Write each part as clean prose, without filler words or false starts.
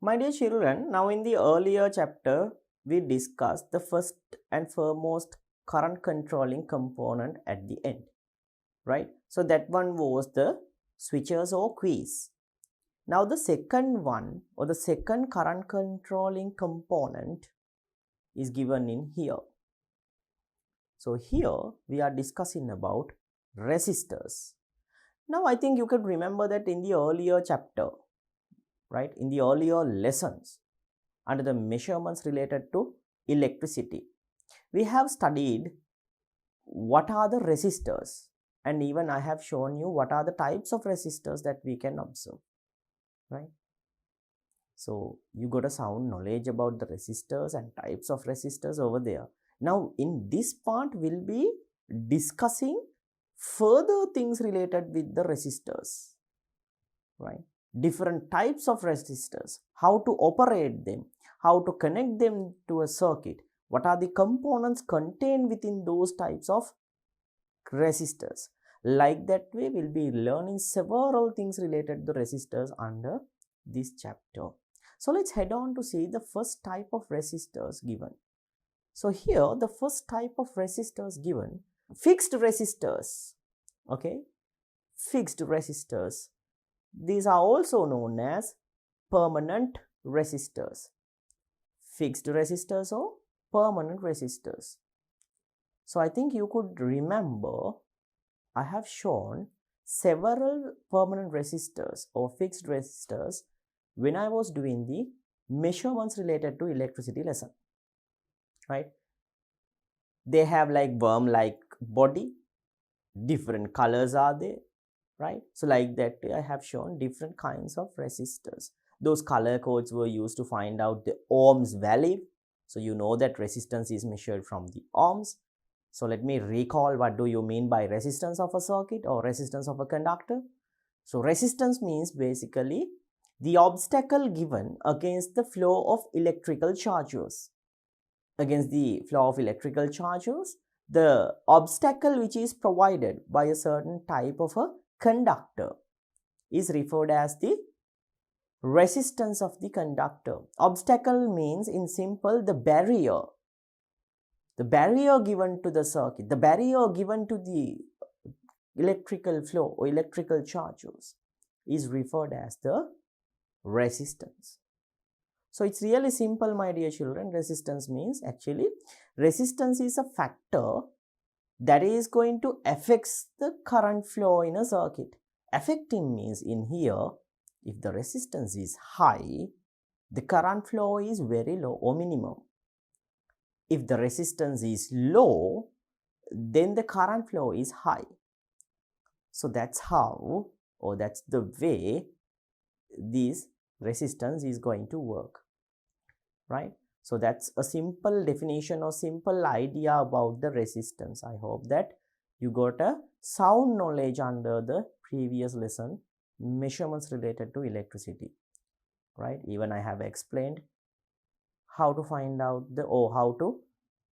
My dear children, now in the earlier chapter, we discussed the first and foremost current controlling component at the end, right? So that one was the switches or keys. Now the second one or the second current controlling component is given in here. So here we are discussing about resistors. Now I think you could remember that in the earlier chapter, right, in the earlier lessons under the measurements related to electricity, we have studied what are the resistors, and even I have shown you what are the types of resistors that we can observe, right? So you got a sound knowledge about the resistors and types of resistors over there. Now in this part we'll be discussing further things related with the resistors, right? Different types of resistors, how to operate them, how to connect them to a circuit, what are the components contained within those types of resistors. Like that way we'll be learning several things related to resistors under this chapter. So let's head on to see the first type of resistors given. So here the first type of resistors given, fixed resistors. Okay, fixed resistors. These are also known as permanent resistors. Fixed resistors or permanent resistors. So I think you could remember I have shown several permanent resistors or fixed resistors when I was doing the measurements related to electricity lesson, right? They have like worm-like body, different colors are there, right? So like that I have shown different kinds of resistors. Those color codes were used to find out the ohms value. So you know that resistance is measured from the ohms. So let me recall, what do you mean by resistance of a circuit or resistance of a conductor? So resistance means basically the obstacle given against the flow of electrical charges. Against the flow of electrical charges, the obstacle which is provided by a certain type of a conductor is referred as the resistance of the conductor. Obstacle means in simple the barrier given to the circuit, the barrier given to the electrical flow or electrical charges is referred as the resistance. So it's really simple, my dear children. Resistance means actually resistance is a factor that is going to affect the current flow in a circuit. Affecting means in here, if the resistance is high, the current flow is very low or minimum. If the resistance is low, then the current flow is high. So that's how, or that's the way this resistance is going to work, right? So that's a simple definition or simple idea about the resistance. I hope that you got a sound knowledge under the previous lesson, measurements related to electricity, right? Even I have explained how to find out the, or how to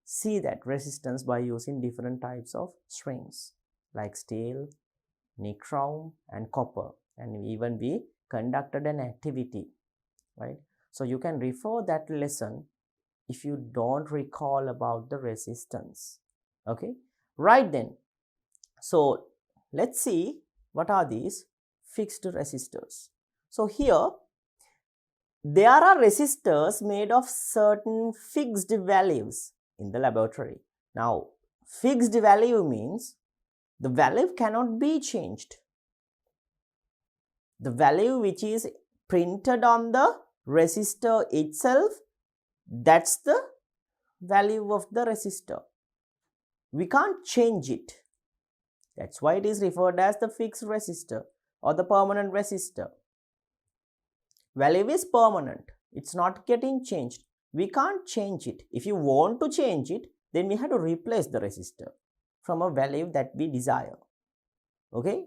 see that resistance by using different types of strings like steel, nichrome and copper, and even we conducted an activity, right? So you can refer that lesson if you don't recall about the resistance. Okay, right then. So let's see what are these fixed resistors. So here there are resistors made of certain fixed values in the laboratory. Now fixed value means the value cannot be changed. The value which is printed on the resistor itself, that's the value of the resistor. We can't change it. That's why it is referred as the fixed resistor or the permanent resistor. Value is permanent. It's not getting changed. We can't change it. If you want to change it, then we have to replace the resistor from a value that we desire. Okay?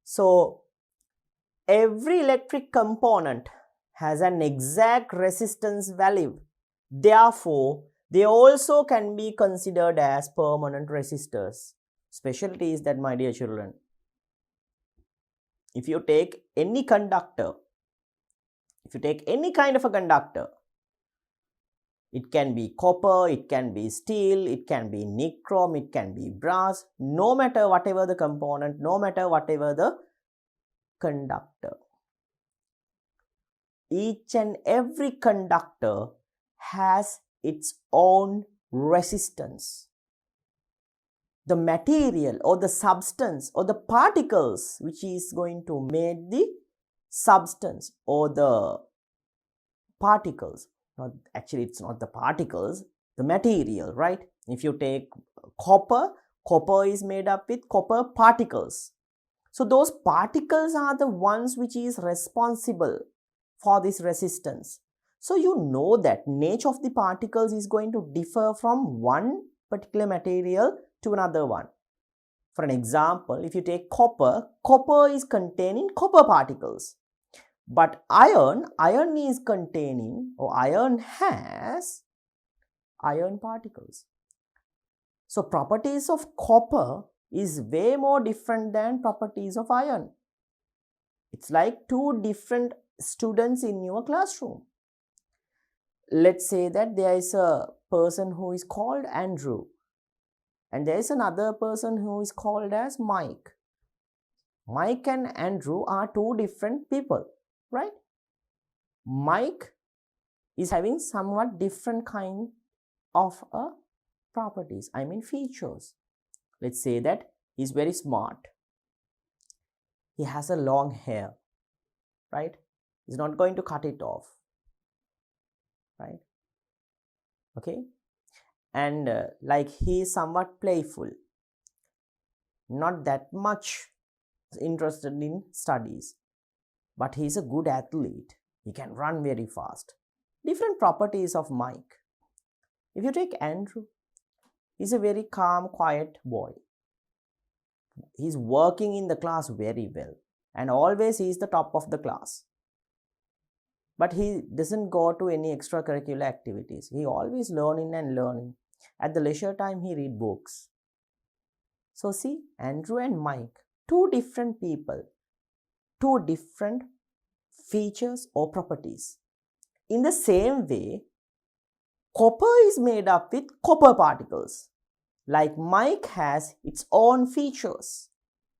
So every electric component has an exact resistance value. Therefore, they also can be considered as permanent resistors. Specialty is that, my dear children, if you take any conductor, If you take any kind of a conductor, it can be copper, it can be steel, it can be nichrome, it can be brass, no matter whatever the component, no matter whatever the conductor. Each and every conductor has its own resistance. The material or the substance or the particles which is going to make the substance or the particles, not actually it's not the particles, the material, right? If you take copper, copper is made up with copper particles. So those particles are the ones which is responsible for this resistance. So you know that nature of the particles is going to differ from one particular material to another one. For an example, if you take copper, copper is containing copper particles. But iron is containing, or iron has iron particles. So properties of copper is way more different than properties of iron. It's like two different students in your classroom. Let's say that there is a person who is called Andrew, and there is another person who is called as Mike. Mike and Andrew are two different people, right? Mike is having somewhat different kind of properties, I mean features. Let's say that he's very smart. He has a long hair, right? He's not going to cut it off, right? Okay. And like he is somewhat playful, not that much interested in studies, but he is a good athlete. He can run very fast. Different properties of Mike. If you take Andrew, he's a very calm, quiet boy. He's working in the class very well, and always he is the top of the class. But he doesn't go to any extracurricular activities. He always learning and learning. At the leisure time, he read books. So see, Andrew and Mike, two different people, two different features or properties. In the same way, copper is made up with copper particles. Like Mike has its own features,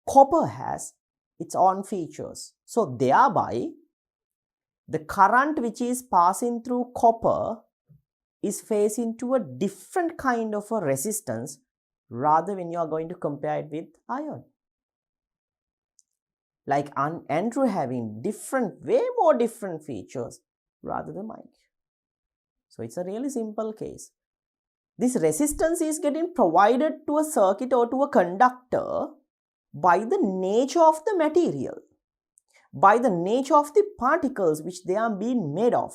copper has its own features. So thereby, the current which is passing through copper is facing to a different kind of a resistance rather when you are going to compare it with iron. Like Andrew having different, way more different features rather than Mike. So it's a really simple case. This resistance is getting provided to a circuit or to a conductor by the nature of the material, by the nature of the particles which they are being made of.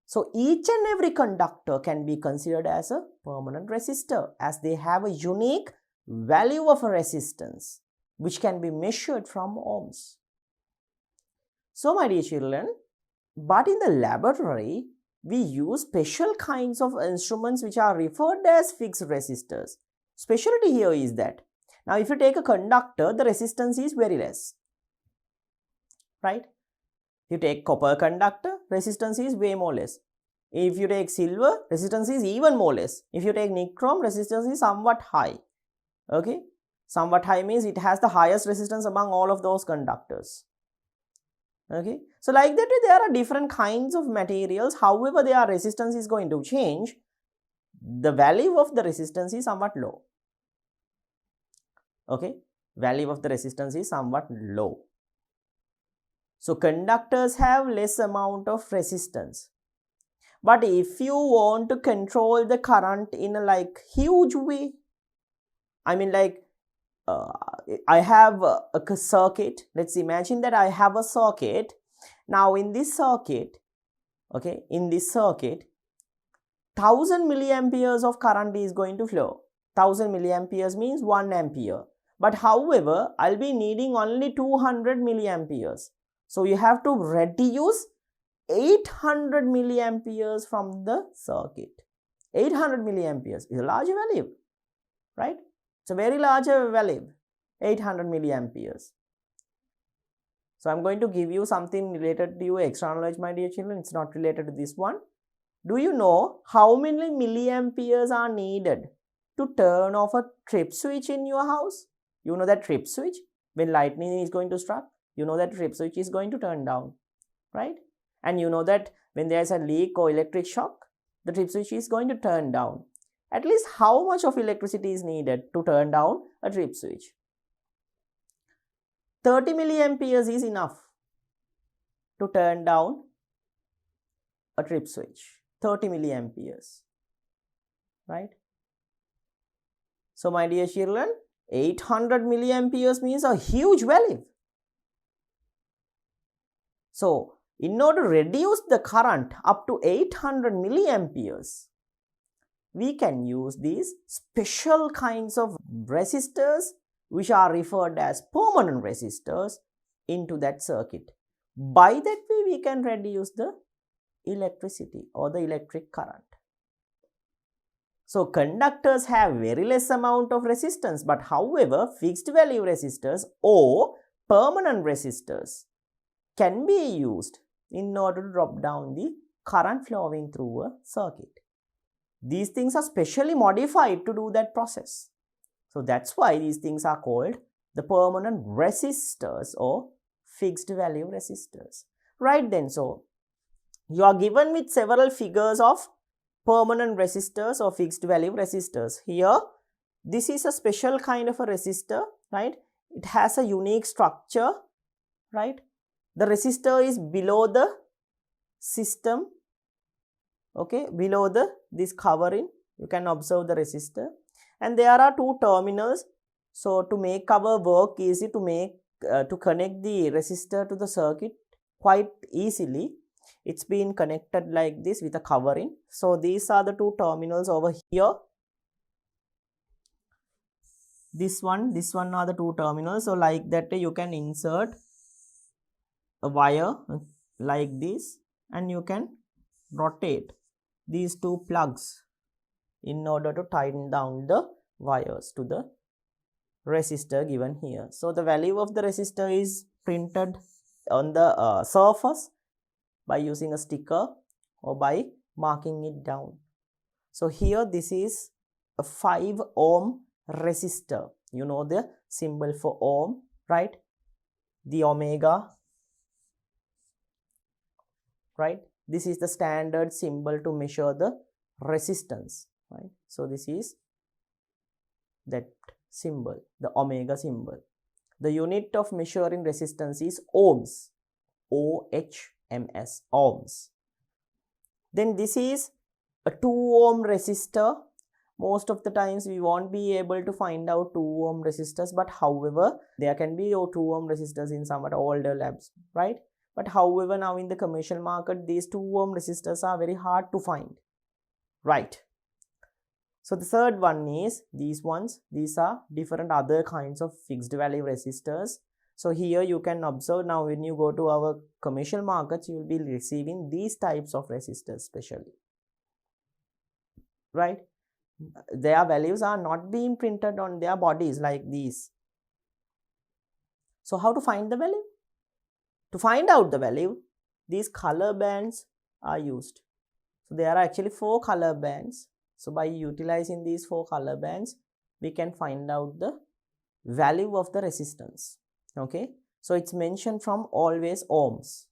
So each and every conductor can be considered as a permanent resistor, as they have a unique value of a resistance which can be measured from ohms. So my dear children, but in the laboratory, we use special kinds of instruments which are referred as fixed resistors. Specialty here is that, now if you take a conductor, the resistance is very less, right? If you take copper conductor, resistance is way more less. If you take silver, resistance is even more less. If you take nichrome, resistance is somewhat high. Okay, somewhat high means it has the highest resistance among all of those conductors. Okay, so like that there are different kinds of materials. However, their resistance is going to change. The value of the resistance is somewhat low. Okay, value of the resistance is somewhat low. So conductors have less amount of resistance. But if you want to control the current in a like huge way, I mean like I have a circuit. Let's imagine that I have a circuit. Now in this circuit, okay, in this circuit, 1000 milliamperes of current is going to flow. 1000 milliamperes means 1 ampere. But however, I'll be needing only 200 milliamperes. So you have to reduce 800 milliamperes from the circuit. 800 milliamperes is a large value, right? It's a very large value, 800 milliamperes. So I'm going to give you something related to your extra knowledge, my dear children. It's not related to this one. Do you know how many milliamperes are needed to turn off a trip switch in your house? You know that trip switch, when lightning is going to strike, you know that trip switch is going to turn down, right? And you know that when there is a leak or electric shock, the trip switch is going to turn down. At least how much of electricity is needed to turn down a trip switch? 30 milliamperes is enough to turn down a trip switch. 30 milliamperes, right? So my dear children, 800 milliamperes means a huge value. So in order to reduce the current up to 800 milliamperes, we can use these special kinds of resistors, which are referred as permanent resistors, into that circuit. By that way, we can reduce the electricity or the electric current. So conductors have very less amount of resistance, but however, fixed value resistors or permanent resistors can be used in order to drop down the current flowing through a circuit. These things are specially modified to do that process. So that's why these things are called the permanent resistors or fixed value resistors. Right then, so you are given with several figures of permanent resistors or fixed value resistors. Here, this is a special kind of a resistor, right? It has a unique structure, right? The resistor is below the system, okay, below this covering. You can observe the resistor, and there are two terminals. So to make our work easy, to connect the resistor to the circuit quite easily, it's been connected like this with a covering. So these are the two terminals over here. This one are the two terminals. So like that you can insert a wire like this, and you can rotate these two plugs in order to tighten down the wires to the resistor given here. So the value of the resistor is printed on the surface by using a sticker or by marking it down. So here this is a 5 ohm resistor. You know the symbol for ohm, right? The omega, right? This is the standard symbol to measure the resistance, right? So this is that symbol, the omega symbol. The unit of measuring resistance is ohms, OHMS, ohms. Then this is a 2 ohm resistor. Most of the times we won't be able to find out 2 ohm resistors, but however, there can be 2 ohm resistors in somewhat older labs, right? But however, now in the commercial market, these 2 ohm resistors are very hard to find, right? So the third one is these ones. These are different other kinds of fixed value resistors. So here you can observe, now when you go to our commercial markets, you will be receiving these types of resistors specially, right? Their values are not being printed on their bodies like these. So how to find the value? To find out the value, these color bands are used. So there are actually 4 color bands. So by utilizing these 4 color bands, we can find out the value of the resistance. Okay, so it's mentioned from always ohms.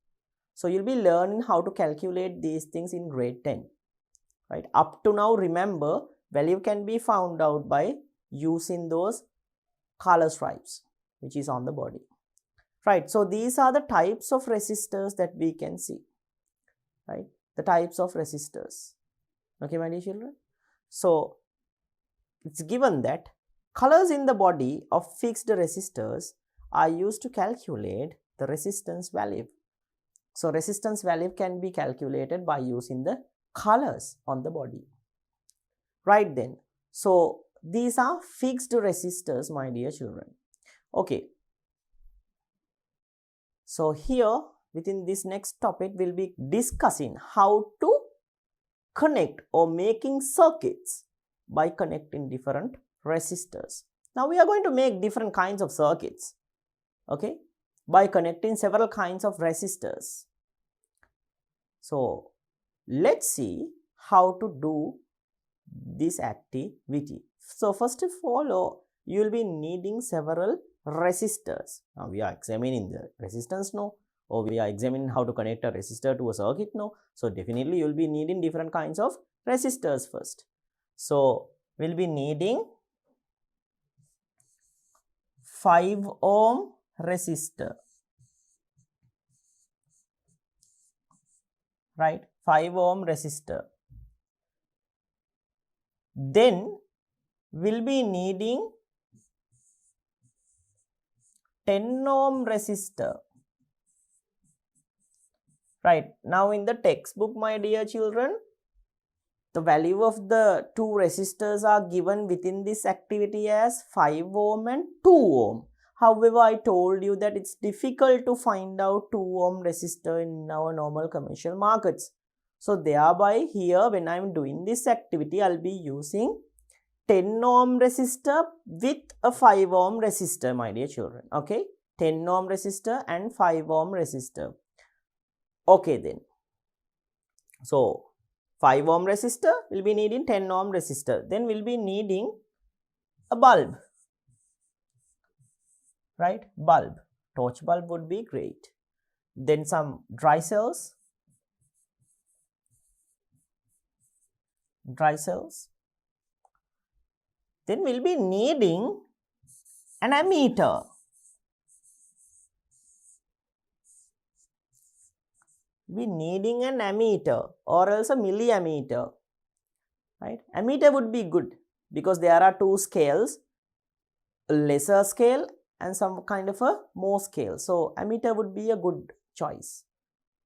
So you'll be learning how to calculate these things in grade 10, right? Up to now, remember, value can be found out by using those color stripes which is on the body, right? So these are the types of resistors that we can see, right? The types of resistors. Okay, my dear children. So it's given that colors in the body of fixed resistors are used to calculate the resistance value. So resistance value can be calculated by using the colors on the body. Right then, so these are fixed resistors, my dear children. Okay. So here within this next topic, we'll be discussing how to connect or making circuits by connecting different resistors. Now we are going to make different kinds of circuits. Okay. by connecting several kinds of resistors. So let's see how to do this activity. So first of all, you will be needing several resistors. Now we are examining the resistance now, or we are examining how to connect a resistor to a circuit now. So definitely you will be needing different kinds of resistors first. So we'll be needing 5 ohm resistor, right? 5 ohm resistor. Then we'll be needing 10 ohm resistor. Right, now in the textbook, my dear children, the value of the two resistors are given within this activity as 5 ohm and 2 ohm. However, I told you that it's difficult to find out 2 ohm resistor in our normal commercial markets. So thereby here, when I'm doing this activity, I'll be using 10 ohm resistor with a 5 ohm resistor, my dear children. Okay, 10 ohm resistor and 5 ohm resistor. Okay then. So 5 ohm resistor will be needing 10 ohm resistor. Then we'll be needing a bulb. Right? Bulb. Torch bulb would be great. Then some dry cells. Dry cells. Then we'll be needing an ammeter. We'll be needing an ammeter or else a milliammeter. Right? Ammeter would be good because there are two scales, a lesser scale and some kind of a more scale. So ammeter would be a good choice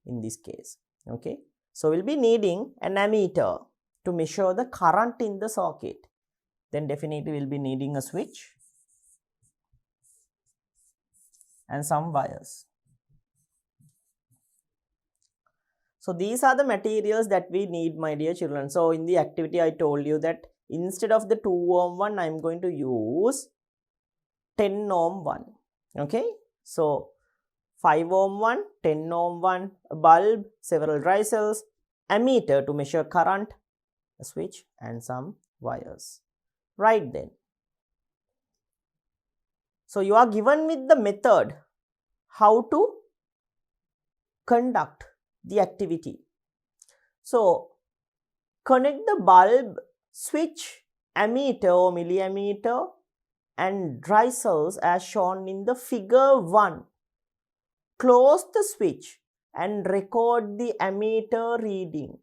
in this case. Okay, so we'll be needing an ammeter to measure the current in the circuit. Then definitely we'll be needing a switch and some wires. So these are the materials that we need, my dear children. So in the activity I told you that instead of the 2 ohm one, I'm going to use 10 ohm one. Okay, so 5 ohm one, 10 ohm one, a bulb, several dry cells, ammeter to measure current, a switch and some wires. Right then. So you are given with the method how to conduct the activity. So connect the bulb, switch, ammeter or milliammeter and dry cells as shown in the figure 1. Close the switch and record the ammeter reading.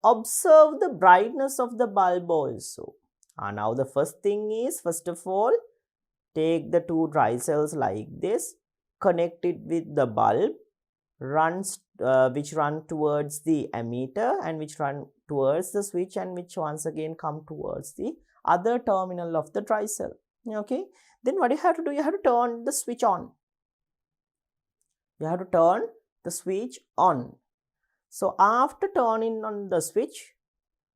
Observe the brightness of the bulb also. Now the first thing is, first of all, take the two dry cells like this, connect it with the bulb, which run towards the ammeter and which run towards the switch and which once again come towards the other terminal of the dry cell. Okay, then what you have to do, you have to turn the switch on. You have to turn the switch on. So after turning on the switch,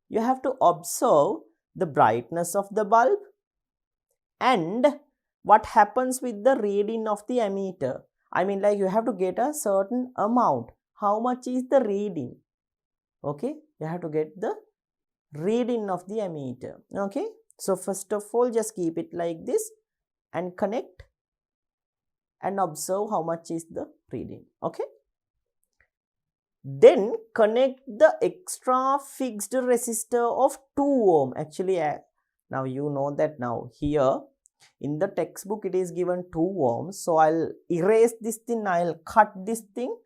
you have to observe the brightness of the bulb and what happens with the reading of the ammeter. I mean, like you have to get a certain amount. How much is the reading? Okay, you have to get the reading of the ammeter. Okay, so first of all, just keep it like this and connect and observe how much is the reading. Okay, then connect the extra fixed resistor of 2 ohm. Actually, now you know that now here in the textbook it is given 2 ohms. So I'll erase this thing, I'll cut this thing,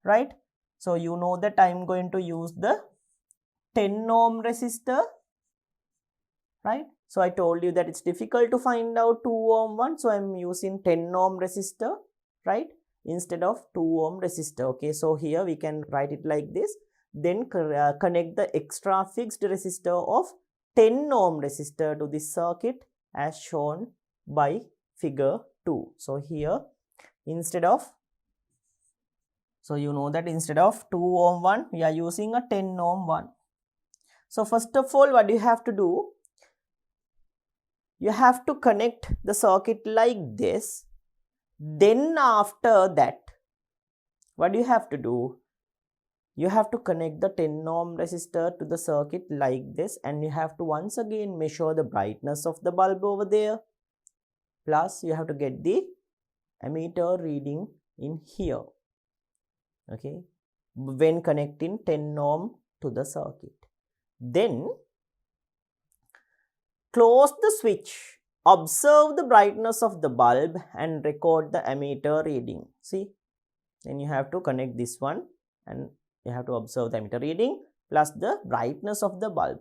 right? So you know that I'm going to use the 10 ohm resistor, right? So I told you that it's difficult to find out 2 ohm one. So I'm using 10 ohm resistor, right? Instead of 2 ohm resistor. Okay, so here we can write it like this. Then connect the extra fixed resistor of 10 ohm resistor to this circuit as shown by figure 2. So here instead of, so you know that instead of 2 ohm one, we are using a 10 ohm one. So first of all, what you have to do, you have to connect the circuit like this Then after that, what do you have to do? You have to connect the 10 ohm resistor to the circuit like this, and you have to once again measure the brightness of the bulb over there. Plus you have to get the ammeter reading in here, okay, when connecting 10 ohm to the circuit. Then close the switch, observe the brightness of the bulb and record the ammeter reading. See, then you have to connect this one and you have to observe the ammeter reading plus the brightness of the bulb.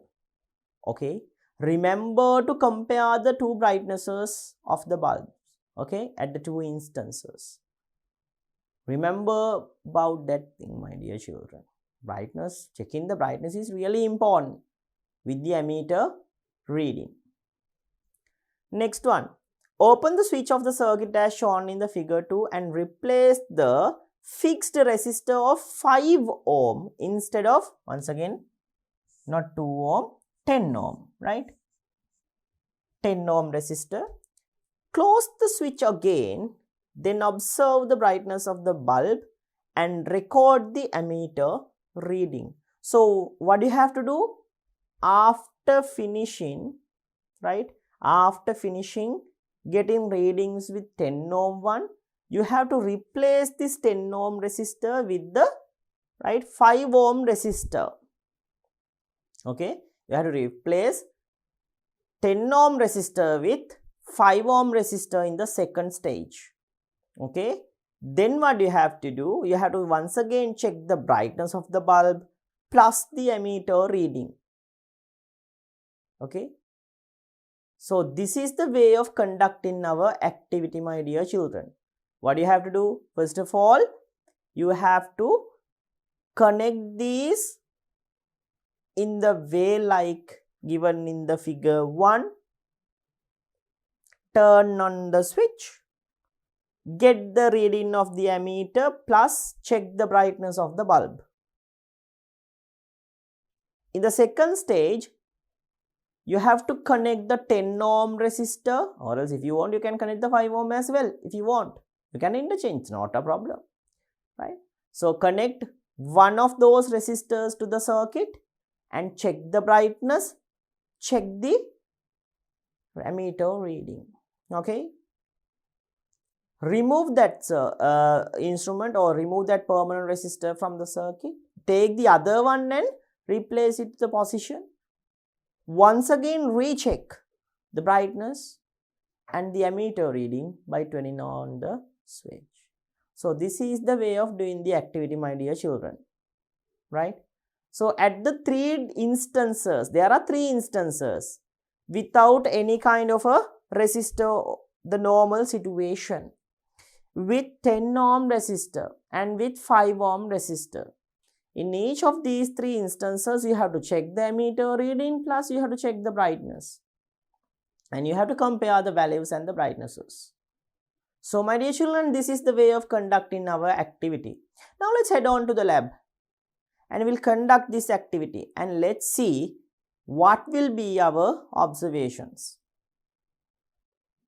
Okay, remember to compare the two brightnesses of the bulbs, okay, at the two instances. Remember about that thing, my dear children. Brightness, checking the brightness is really important with the ammeter reading. Next one, open the switch of the circuit as shown in the figure 2 and replace the fixed resistor of 5 ohm instead of, once again, not 2 ohm, 10 ohm, right? 10 ohm resistor. Close the switch again, then observe the brightness of the bulb and record the ammeter reading. So what do you have to do? After finishing, right? After finishing getting readings with 10 ohm one, you have to replace this 10 ohm resistor with the, right, 5 ohm resistor. Okay, you have to replace 10 ohm resistor with 5 ohm resistor in the second stage. Okay, then what you have to do? You have to once again check the brightness of the bulb plus the ammeter reading. Okay, so this is the way of conducting our activity, my dear children. What do you have to do? First of all, you have to connect these in the way like given in the figure 1. Turn on the switch, get the reading of the ammeter plus check the brightness of the bulb. In the second stage, you have to connect the 10 ohm resistor, or else if you want you can connect the 5 ohm as well. If you want, you can interchange, not a problem, right? So connect one of those resistors to the circuit and check the brightness, check the ammeter reading. Okay, remove that instrument or remove that permanent resistor from the circuit, take the other one and replace it to the position. Once again recheck the brightness and the ammeter reading by turning on the switch. So this is the way of doing the activity, my dear children, right? So at the three instances, there are three instances without any kind of a resistor, the normal situation, with 10 ohm resistor and with 5 ohm resistor. In each of these three instances, you have to check the ammeter reading plus you have to check the brightness. And you have to compare the values and the brightnesses. So my dear children, this is the way of conducting our activity. Now let's head on to the lab and we'll conduct this activity and let's see what will be our observations.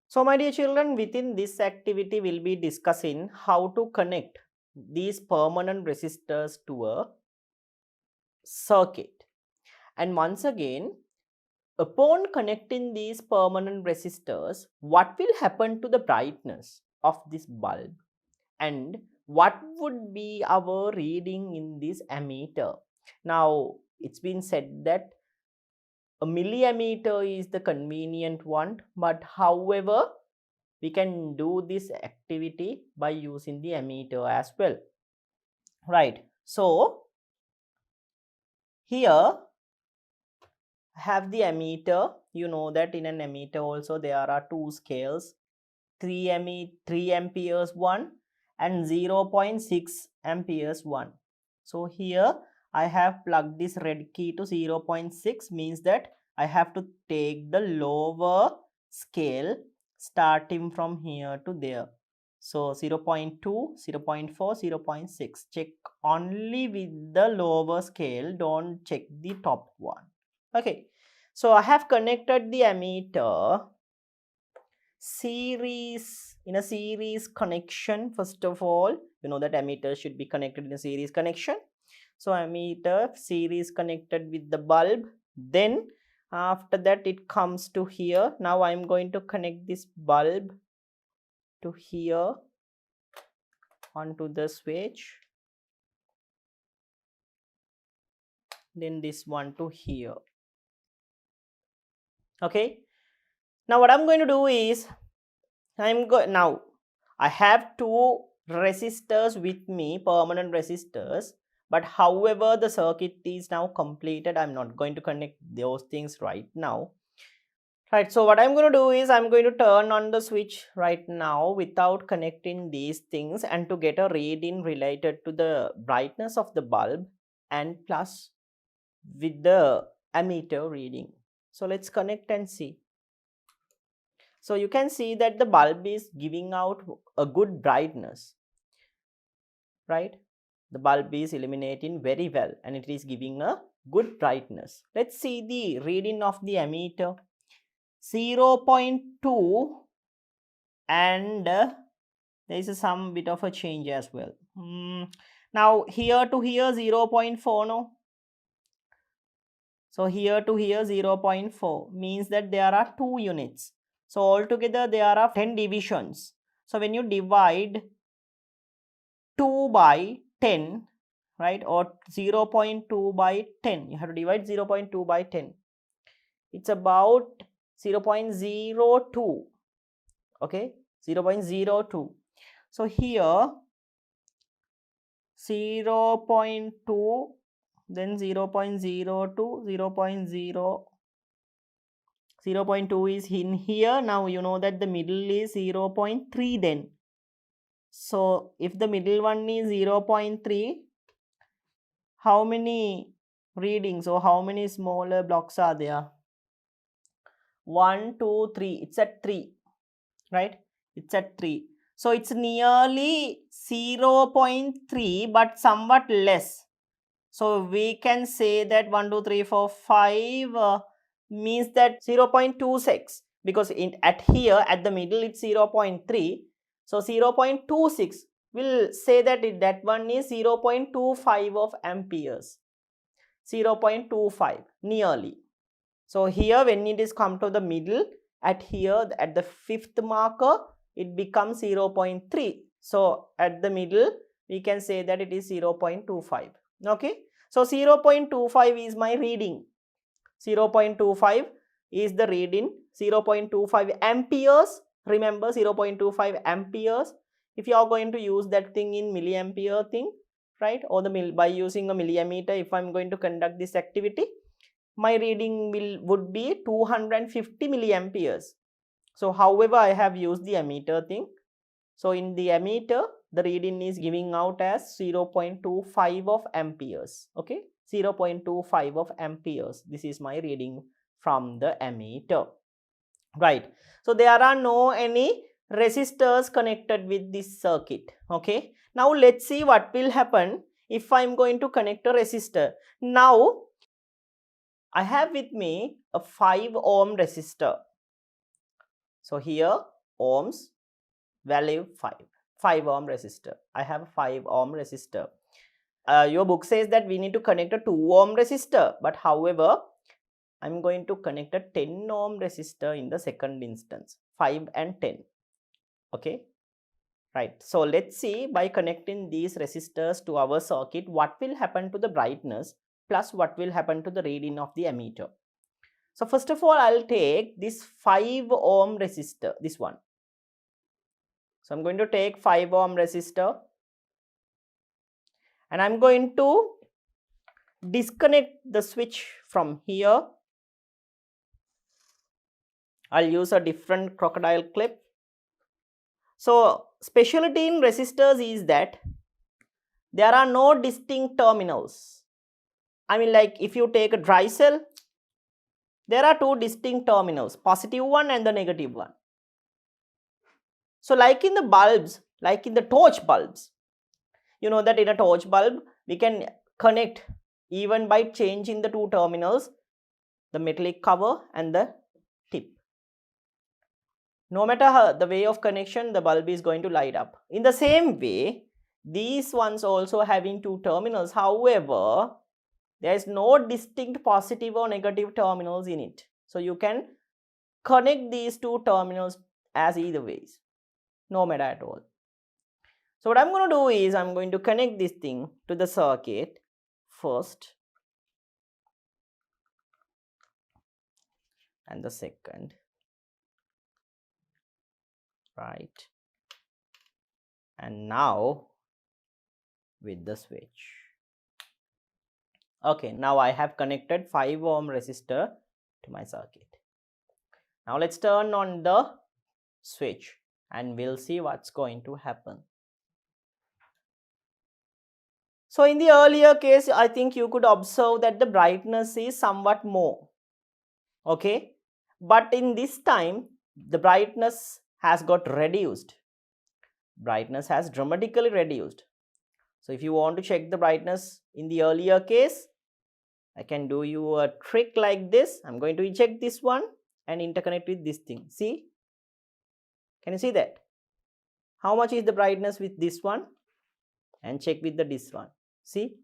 So my dear children, within this activity we'll be discussing how to connect these permanent resistors to a circuit. And once again, upon connecting these permanent resistors, what will happen to the brightness of this bulb and what would be our reading in this ammeter? Now, it's been said that a milliammeter is the convenient one, but however, we can do this activity by using the ammeter as well, right? So, here have the ammeter. You know that in an ammeter also there are two scales, 3 amperes one and 0.6 amperes one. So here I have plugged this red key to 0.6, means that I have to take the lower scale starting from here to there. So 0.2, 0.4, 0.6. Check only with the lower scale, don't check the top one. Okay, so I have connected the ammeter in a series connection. First of all, you know that emitter should be connected in a series connection. So emitter series connected with the bulb. Then after that it comes to here. Now I am going to connect this bulb to here onto the switch. Then this one to here. Okay. Now what I'm going to do is now I have two resistors with me, permanent resistors, but however the circuit is now completed, I'm not going to connect those things right now. Right, so what I'm going to do is I'm going to turn on the switch right now without connecting these things, and to get a reading related to the brightness of the bulb and plus with the ammeter reading. So let's connect and see. So you can see that the bulb is giving out a good brightness, right? The bulb is illuminating very well and it is giving a good brightness. Let's see the reading of the ammeter. 0.2 and there is some bit of a change as well. Now here to here 0.4, no? So here to here 0.4 means that there are 2 units. So altogether there are 10 divisions. So when you divide 2 by 10, right, or 0.2 by 10, you have to divide 0.2 by 10. It's about 0.02. Okay, 0.02. So here 0.2, then 0.02, 0.2 is in here. Now you know that the middle is 0.3 then. So if the middle one is 0.3, how many readings or how many smaller blocks are there? 1, 2, 3. It's at 3, right? It's at 3. So it's nearly 0.3 but somewhat less. So we can say that 1, 2, 3, 4, 5 means that 0.26, because at here at the middle it's 0.3. So 0.26 will say that that one is 0.25 of amperes. 0.25 nearly. So here when it is come to the middle, at here at the fifth marker it becomes 0.3. So at the middle we can say that it is 0.25. Okay. So 0.25 is my reading. 0.25 is the reading. 0.25 amperes. Remember 0.25 amperes. If you are going to use that thing in milliampere thing, right, or the by using a milliammeter, if I'm going to conduct this activity, my reading would be 250 milliamperes. So however I have used the ammeter thing. So in the ammeter the reading is giving out as 0.25 of amperes. Okay, 0.25 of amperes. This is my reading from the ammeter. Right. So there are no any resistors connected with this circuit. Okay. Now let's see what will happen if I'm going to connect a resistor. Now I have with me a 5 ohm resistor. So here ohms value 5 ohm resistor. I have a 5 ohm resistor. Your book says that we need to connect a 2 ohm resistor, but however I'm going to connect a 10 ohm resistor in the second instance, 5 and 10. Okay, right. So let's see, by connecting these resistors to our circuit, what will happen to the brightness plus what will happen to the reading of the ammeter. So first of all, I'll take this 5 ohm resistor, this one. So I'm going to take 5 ohm resistor and I'm going to disconnect the switch from here. I'll use a different crocodile clip. So specialty in resistors is that there are no distinct terminals. I mean, like if you take a dry cell, there are 2 distinct terminals, positive one and the negative one. So like in the bulbs, like in the torch bulbs, you know that in a torch bulb we can connect even by changing the 2 terminals, the metallic cover and the tip. No matter how the way of connection, the bulb is going to light up. In the same way, these ones also having two terminals. However, there is no distinct positive or negative terminals in it. So you can connect these two terminals as either ways, no matter at all. So what I'm going to do is I'm going to connect this thing to the circuit first and the second, right? And now with the switch. Okay, now I have connected 5 ohm resistor to my circuit. Now let's turn on the switch and we'll see what's going to happen. So in the earlier case, I think you could observe that the brightness is somewhat more. Okay, but in this time, the brightness has got reduced. Brightness has dramatically reduced. So if you want to check the brightness in the earlier case, I can do you a trick like this. I'm going to eject this one and interconnect with this thing. See? Can you see that? How much is the brightness with this one? And check with this one. See?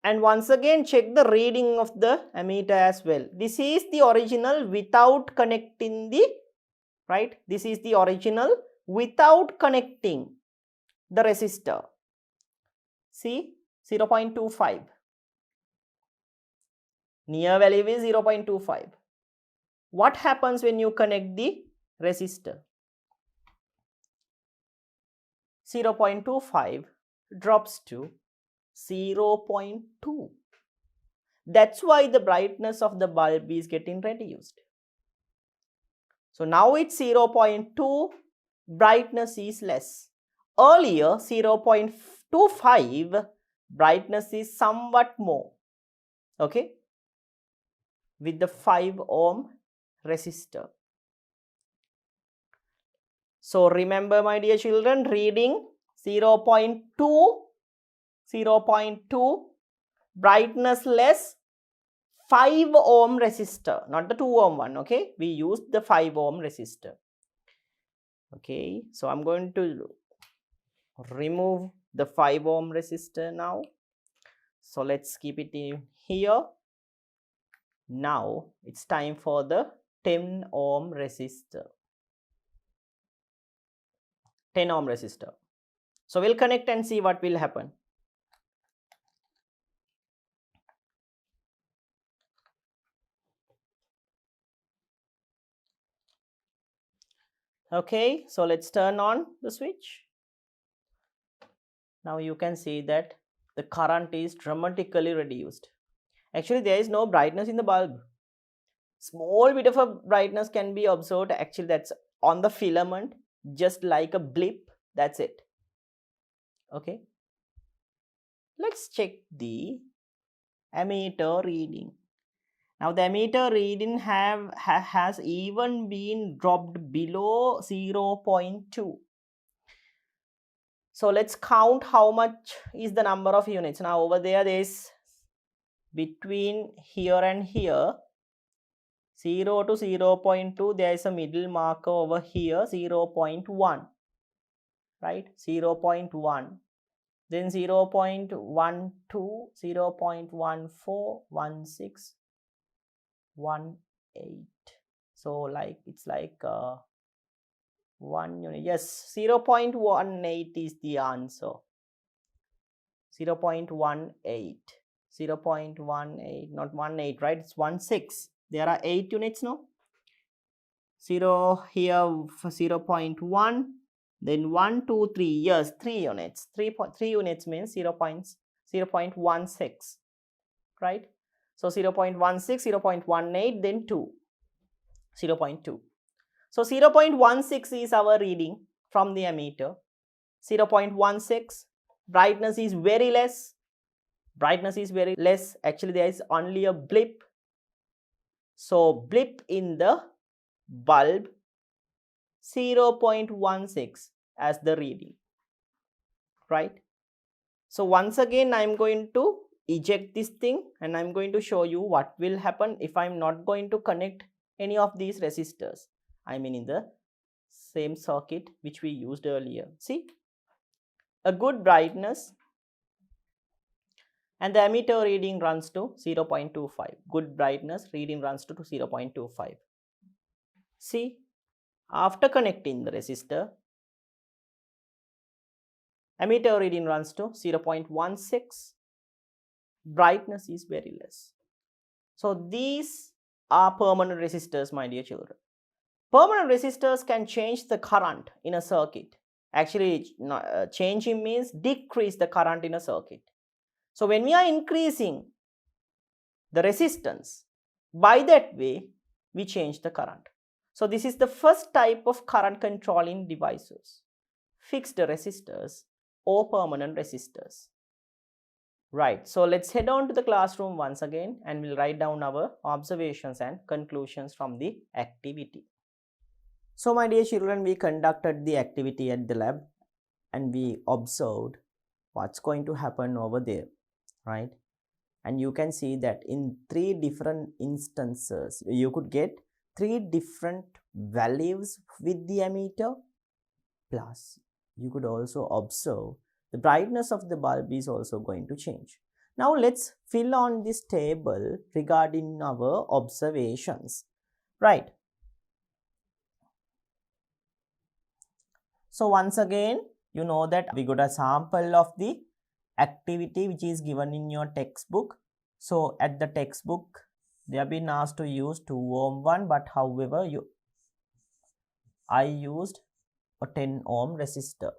And once again check the reading of the ammeter as well. This is the original without connecting the, right? This is the original without connecting the resistor. See? 0.25. Near value is 0.25. What happens when you connect the resistor? 0.25 drops to 0.2. That's why the brightness of the bulb is getting reduced. So now it's 0.2, brightness is less. Earlier 0.25, brightness is somewhat more. Okay, with the 5 ohm resistor. So remember, my dear children, reading 0.2, brightness less, 5 ohm resistor, not the 2 ohm one. Okay, we used the 5 ohm resistor. Okay, so I'm going to remove the 5 ohm resistor now. So let's keep it in here. Now it's time for the 10 ohm resistor. 10 ohm resistor. So we'll connect and see what will happen. Okay, so let's turn on the switch. Now you can see that the current is dramatically reduced. Actually, there is no brightness in the bulb. Small bit of a brightness can be observed. Actually, that's on the filament, just like a blip. That's it. Okay. Let's check the ammeter reading. Now the ammeter reading has even been dropped below 0.2. So let's count how much is the number of units. Now over there is between here and here 0 to 0.2, there is a middle marker over here 0.1, right? 0.1, then 0.12, 0.14, 16, 18. So like it's like 1 unit. Yes, 0.18 is the answer. 0.18, 0.18, not 18, right? It's 16. There are 8 units now. 0 here for 0.1, then 1, 2, 3. Yes, 3 units. 3 units means 0.16, right? So 0.16, 0.18, then 2, 0.2. So 0.16 is our reading from the ammeter. 0.16, brightness is very less. Brightness is very less. Actually, there is only a blip. So blip in the bulb, 0.16 as the reading, right? So once again, I'm going to eject this thing, and I'm going to show you what will happen if I'm not going to connect any of these resistors. I mean in the same circuit which we used earlier. See, a good brightness, and the ammeter reading runs to 0.25. Good brightness reading runs to 0.25. See, after connecting the resistor, ammeter reading runs to 0.16. Brightness is very less. So these are permanent resistors, my dear children. Permanent resistors can change the current in a circuit. Actually, changing means decrease the current in a circuit. So when we are increasing the resistance, by that way we change the current. So this is the first type of current controlling devices: fixed resistors or permanent resistors. Right, so let's head on to the classroom once again, and we'll write down our observations and conclusions from the activity. So my dear children, we conducted the activity at the lab and we observed what's going to happen over there, right? And you can see that in 3 different instances, you could get 3 different values with the ammeter. Plus, you could also observe the brightness of the bulb is also going to change. Now let's fill on this table regarding our observations, right? So once again, you know that we got a sample of the activity which is given in your textbook. So at the textbook, they have been asked to use 2 ohm one, but however I used a 10 ohm resistor.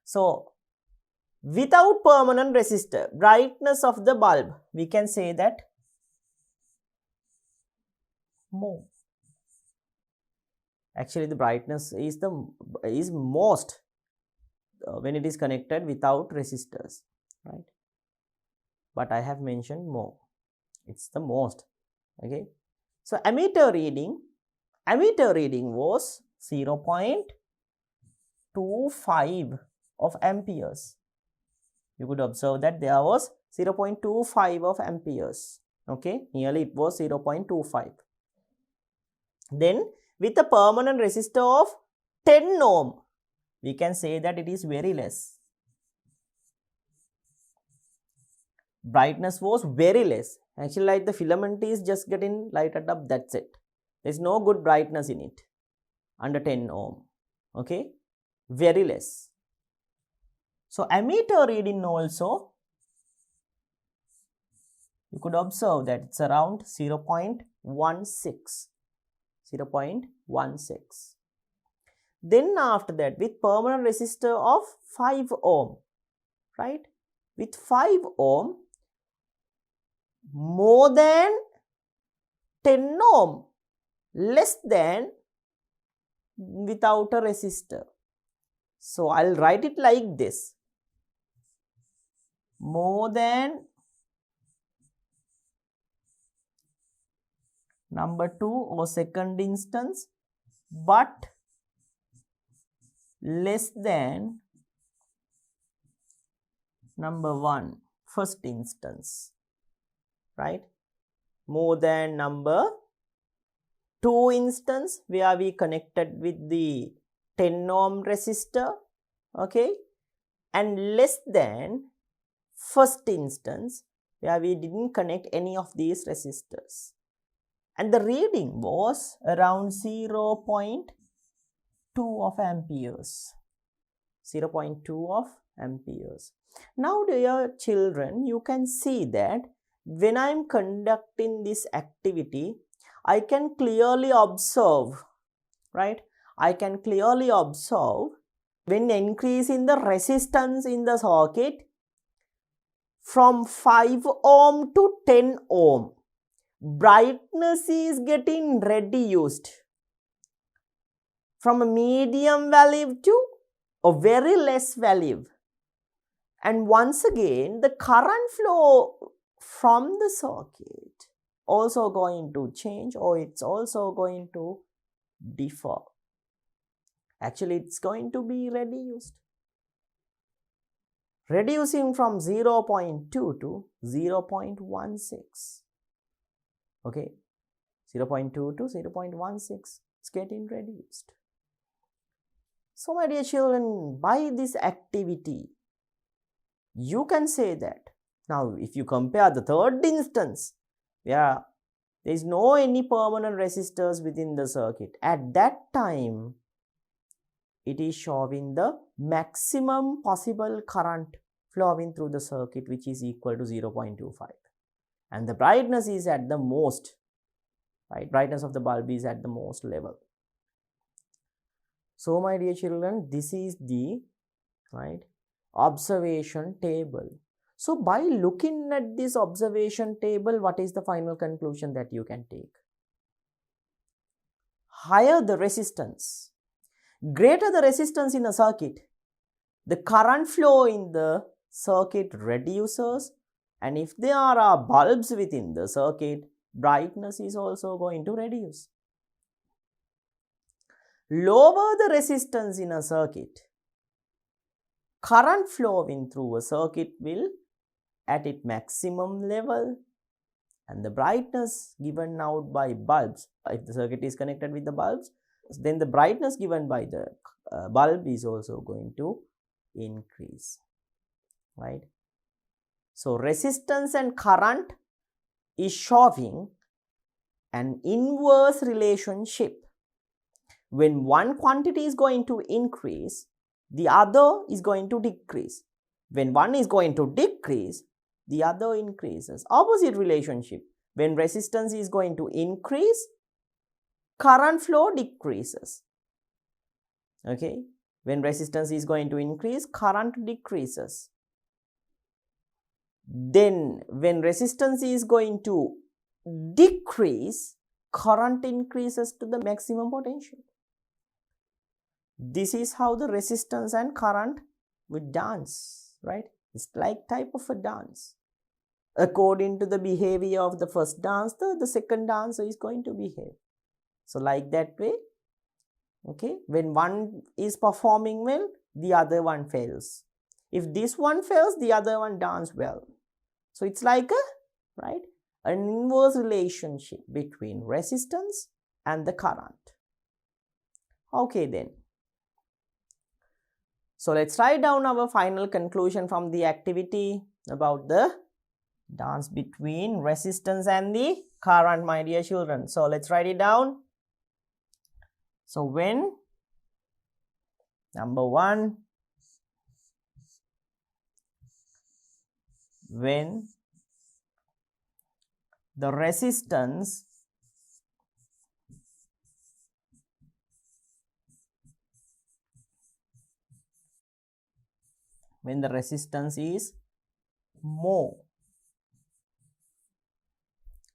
So without permanent resistor, brightness of the bulb, we can say that more. Actually, the brightness is most when it is connected without resistors, right? But I have mentioned more. It's the most. Okay. So ammeter reading was 0.25 of amperes. You could observe that there was 0.25 of amperes. Okay, nearly it was 0.25. Then with a permanent resistor of 10 ohm, we can say that it is very less. Brightness was very less. Actually, like the filament is just getting lighted up, that's it. There's no good brightness in it under 10 ohm. Okay, very less. So ammeter reading also, you could observe that it's around 0.16. Then after that, with permanent resistor of 5 ohm, right? With 5 ohm, more than 10 ohm, less than without a resistor. So I'll write it like this: more than number 2 or second instance, but less than number 1 first instance, right? More than number 2 instance where we connected with the 10 ohm resistor, okay, and less than first instance where we didn't connect any of these resistors, and the reading was around 0.2 of amperes. 0.2 of amperes. Now dear children, you can see that when I am conducting this activity, I can clearly observe, right? I can clearly observe when increasing the resistance in the circuit from 5 ohm to 10 ohm, brightness is getting reduced from a medium value to a very less value. And once again, the current flow from the circuit also going to change, or it's also going to differ. Actually, it's going to be reduced. reducing from 0.2 to 0.16. Okay, 0.2 to 0.16, it's getting reduced. So my dear children, by this activity, you can say that. Now, if you compare the third instance, yeah, there is no any permanent resistors within the circuit. At that time, it is showing the maximum possible current flowing through the circuit, which is equal to 0.25. And the brightness is at the most, right? Brightness of the bulb is at the most level. So my dear children, this is the right observation table. So by looking at this observation table, what is the final conclusion that you can take? Higher the resistance, greater the resistance in a circuit, the current flow in the circuit reduces, and if there are bulbs within the circuit, brightness is also going to reduce. Lower the resistance in a circuit, current flowing through a circuit will at its maximum level, and the brightness given out by bulbs, if the circuit is connected with the bulbs, then the brightness given by the bulb is also going to increase, right? So resistance and current is showing an inverse relationship. When one quantity is going to increase, the other is going to decrease. When one is going to decrease, the other increases. Opposite relationship. When resistance is going to increase, current flow decreases. Okay. When resistance is going to increase, current decreases. Then when resistance is going to decrease, current increases to the maximum potential. This is how the resistance and current would dance, right? It's like type of a dance. According to the behavior of the first dancer, the second dancer is going to behave. So like that way, okay, when one is performing well, the other one fails. If this one fails, the other one dances well. So it's like a, right, an inverse relationship between resistance and the current. Okay then. So let's write down our final conclusion from the activity about the dance between resistance and the current, my dear children. So let's write it down. So when, number one, when the resistance is more,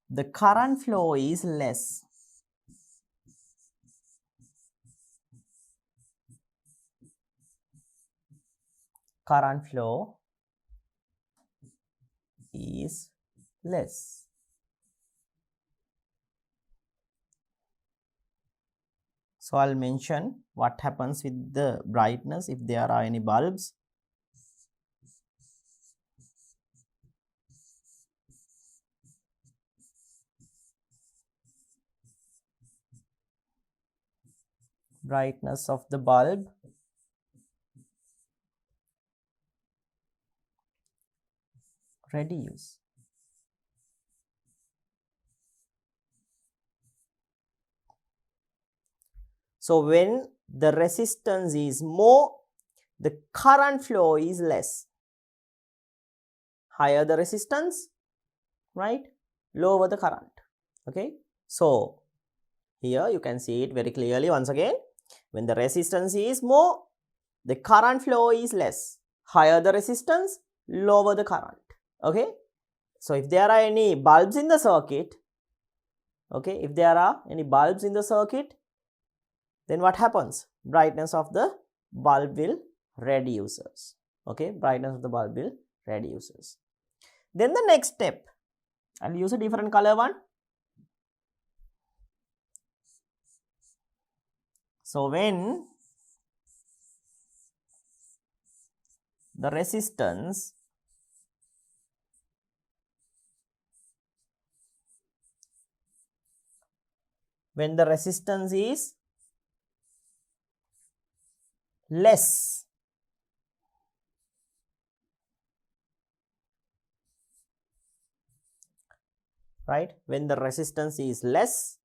the current flow is less. Current flow is less. So I'll mention what happens with the brightness if there are any bulbs. Brightness of the bulb reduce. So when the resistance is more, the current flow is less. Higher the resistance, right, lower the current. Okay, so here you can see it very clearly once again. When the resistance is more, the current flow is less. Higher the resistance, lower the current. Okay, so if there are any bulbs in the circuit, okay, if there are any bulbs in the circuit, then what happens? Brightness of the bulb will reduces. Okay, brightness of the bulb will reduces. Then the next step, I'll use a different color one. So when the resistance when the resistance is less, right? When the resistance is less,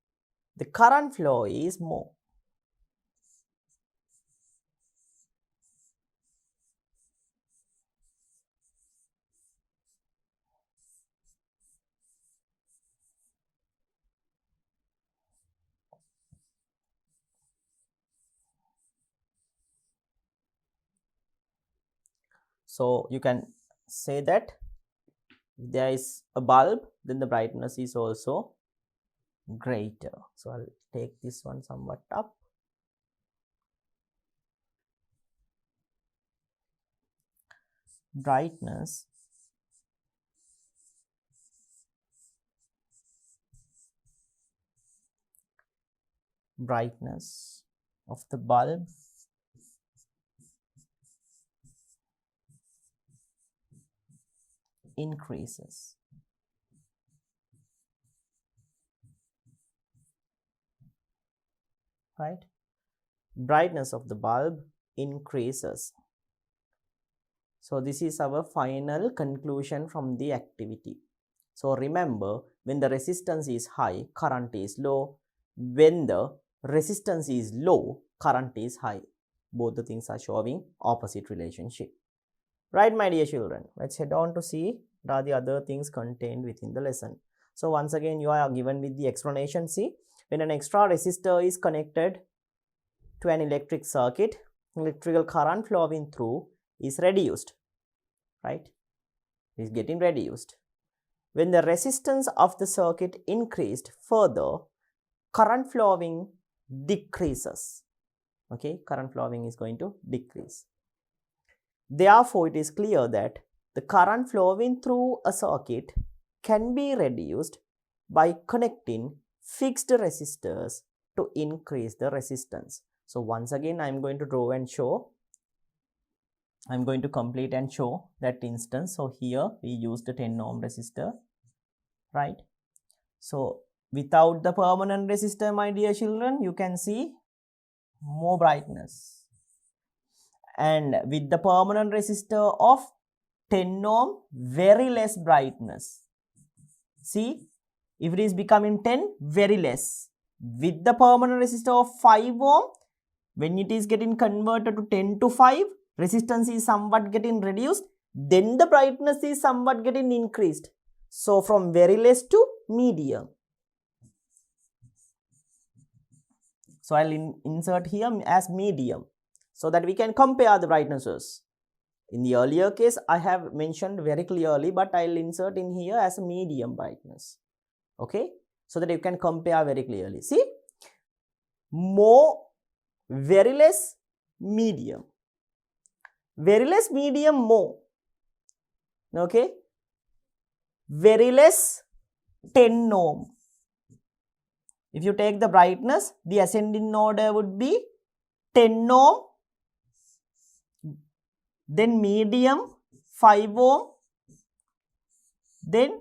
the current flow is more. So you can say that if there is a bulb, then the brightness is also greater. So I'll take this one somewhat up. Brightness of the bulb increases. Right? Brightness of the bulb increases. So this is our final conclusion from the activity. So remember, when the resistance is high, current is low. When the resistance is low, current is high. Both the things are showing opposite relationship. Right, my dear children, let's head on to see what are the other things contained within the lesson. So once again, you are given with the explanation. See, when an extra resistor is connected to an electric circuit, electrical current flowing through is reduced, right? It is getting reduced. When the resistance of the circuit increased further, current flowing decreases. Okay, current flowing is going to decrease. Therefore, it is clear that the current flowing through a circuit can be reduced by connecting fixed resistors to increase the resistance. So once again, I am going to draw and show. I am going to complete and show that instance. So here we used a 10 ohm resistor, right? So without the permanent resistor, my dear children, you can see more brightness. And with the permanent resistor of 10 ohm, very less brightness. See, if it is becoming 10, very less. With the permanent resistor of 5 ohm, when it is getting converted to 10 to 5, resistance is somewhat getting reduced, then the brightness is somewhat getting increased. So from very less to medium. So I'll insert here as medium so that we can compare the brightnesses. In the earlier case, I have mentioned very clearly, but I'll insert in here as a medium brightness. Okay, so that you can compare very clearly. See, more, very less, medium. Very less, medium, more. Okay, very less, 10 ohm. If you take the brightness, the ascending order would be 10 ohm, then medium, 5 ohm, then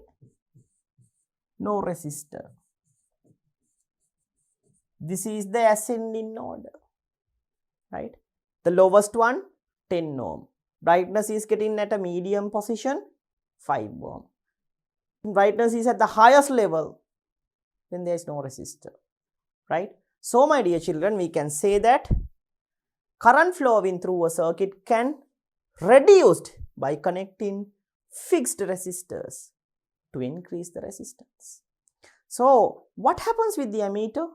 no resistor. This is the ascending order, right? The lowest one, 10 ohm. Brightness is getting at a medium position, 5 ohm. Brightness is at the highest level, then there is no resistor, right? So my dear children, we can say that current flowing through a circuit can reduced by connecting fixed resistors to increase the resistance. So what happens with the ammeter?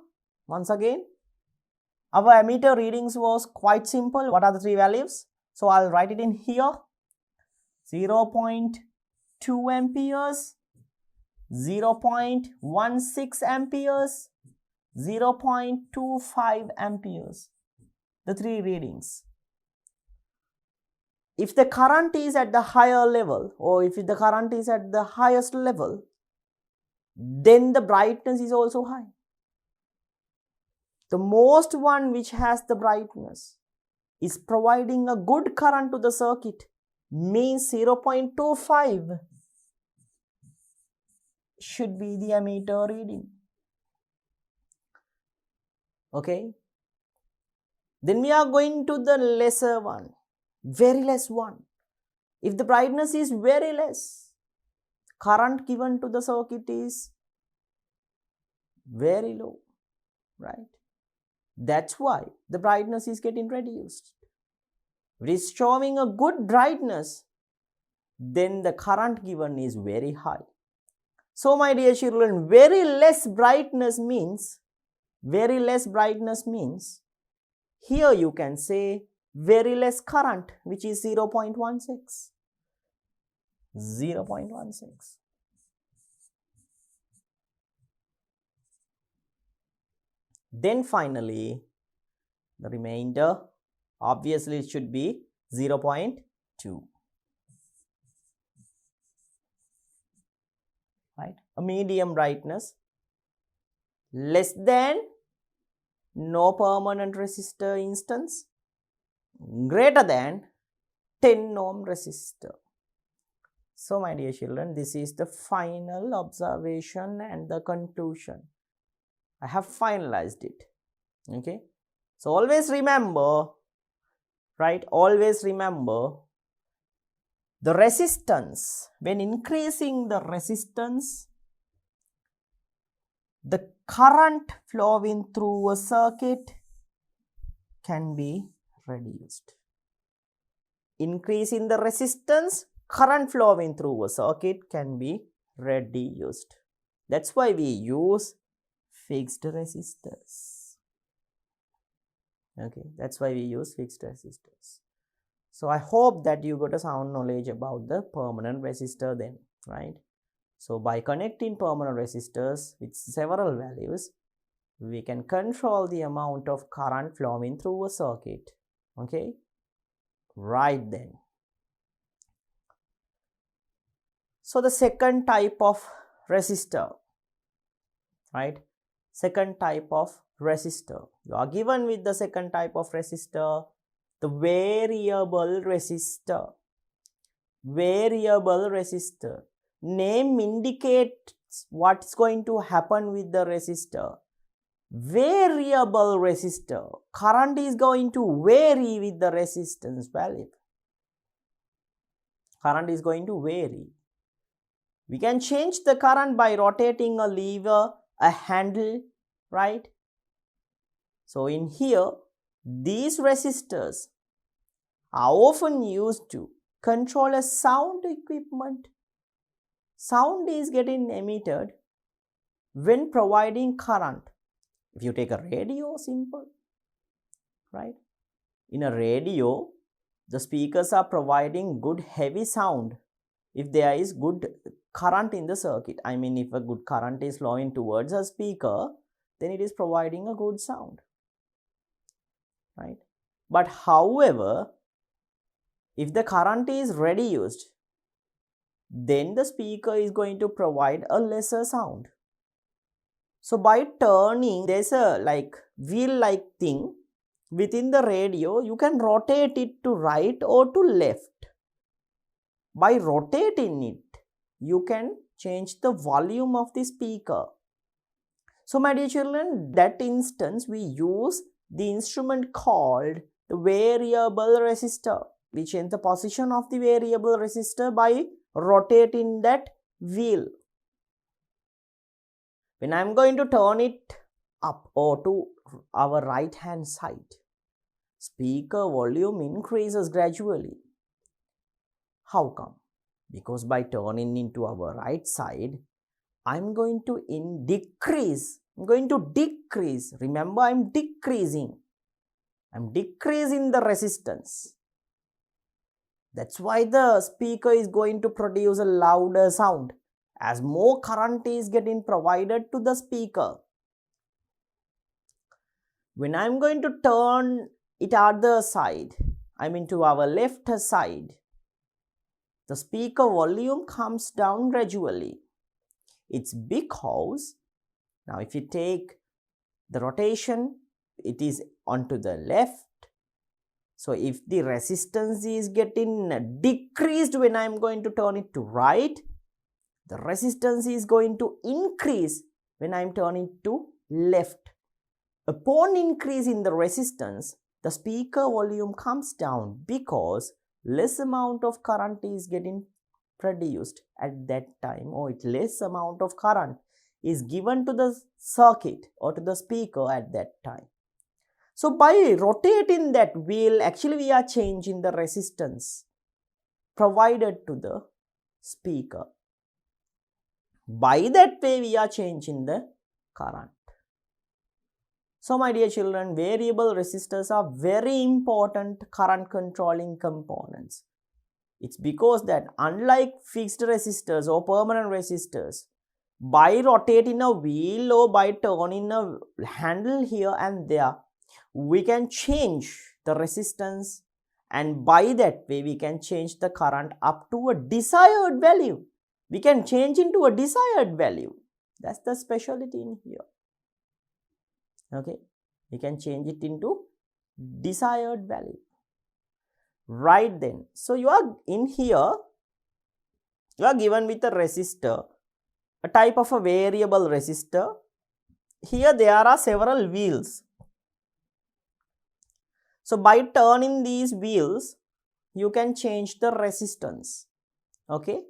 Once again, our ammeter readings was quite simple. What are the three values? So I'll write it in here. 0.2 amperes, 0.16 amperes, 0.25 amperes. The three readings. If the current is at the higher level, or if the current is at the highest level, then the brightness is also high. The most one which has the brightness is providing a good current to the circuit. means 0.25 should be the ammeter reading. Okay. Then we are going to the lesser one, very less one. If the brightness is very less, current given to the circuit is very low, right? That's why the brightness is getting reduced. If it is showing a good brightness, then the current given is very high. So my dear children, very less brightness means, here you can say very less current, which is 0.16. 0.16. Then finally, the remainder, obviously it should be 0.2. Right? A medium brightness, less than no permanent resistor instance, greater than 10 ohm resistor. So my dear children, this is the final observation and the conclusion. I have finalized it. Okay. So always remember, right? Always remember the resistance. When increasing the resistance, the current flowing through a circuit can be reduced. Increase in the resistance, current flowing through a circuit can be reduced. That's why we use fixed resistors. Okay, that's why we use fixed resistors. So I hope that you got a sound knowledge about the permanent resistor then, right? So by connecting permanent resistors with several values, we can control the amount of current flowing through a circuit. Okay, right then. So the second type of resistor, right? Second type of resistor. You are given with the second type of resistor, the variable resistor. Variable resistor. Name indicates what's going to happen with the resistor. Variable resistor. Current is going to vary with the resistance value. Current is going to vary. We can change the current by rotating a lever, a handle, right? So in here, these resistors are often used to control a sound equipment. Sound is getting emitted when providing current. If you take a radio, simple, right? In a radio, the speakers are providing good heavy sound if there is good current in the circuit. I mean, if a good current is flowing towards a speaker, then it is providing a good sound, right? But however, if the current is reduced, then the speaker is going to provide a lesser sound. So by turning, there's a like wheel-like thing within the radio, you can rotate it to right or to left. By rotating it, you can change the volume of the speaker. So my dear children, that instance we use the instrument called the variable resistor. We change the position of the variable resistor by rotating that wheel. When I am going to turn it up or to our right hand side, speaker volume increases gradually. How come? Because by turning into our right side, I'm going to decrease. I'm going to decrease. Remember, I'm decreasing. I'm decreasing the resistance. That's why the speaker is going to produce a louder sound as more current is getting provided to the speaker. When I'm going to turn it other side, I mean to our left side, the speaker volume comes down gradually. It's because, now if you take the rotation, it is onto the left. So if the resistance is getting decreased when I am going to turn it to right, the resistance is going to increase when I am turning to left. Upon increase in the resistance, the speaker volume comes down because less amount of current is getting produced at that time, or less amount of current is given to the circuit or to the speaker at that time. So by rotating that wheel, actually we are changing the resistance provided to the speaker. By that way we are changing the current. So my dear children, variable resistors are very important current controlling components. It's because that unlike fixed resistors or permanent resistors, by rotating a wheel or by turning a handle here and there, we can change the resistance, and by that way we can change the current up to a desired value. We can change into a desired value. That's the specialty in here. Okay, we can change it into desired value. Right then, so you are in here, you are given with a resistor, a type of a variable resistor. Here there are several wheels. So by turning these wheels, you can change the resistance. Okay,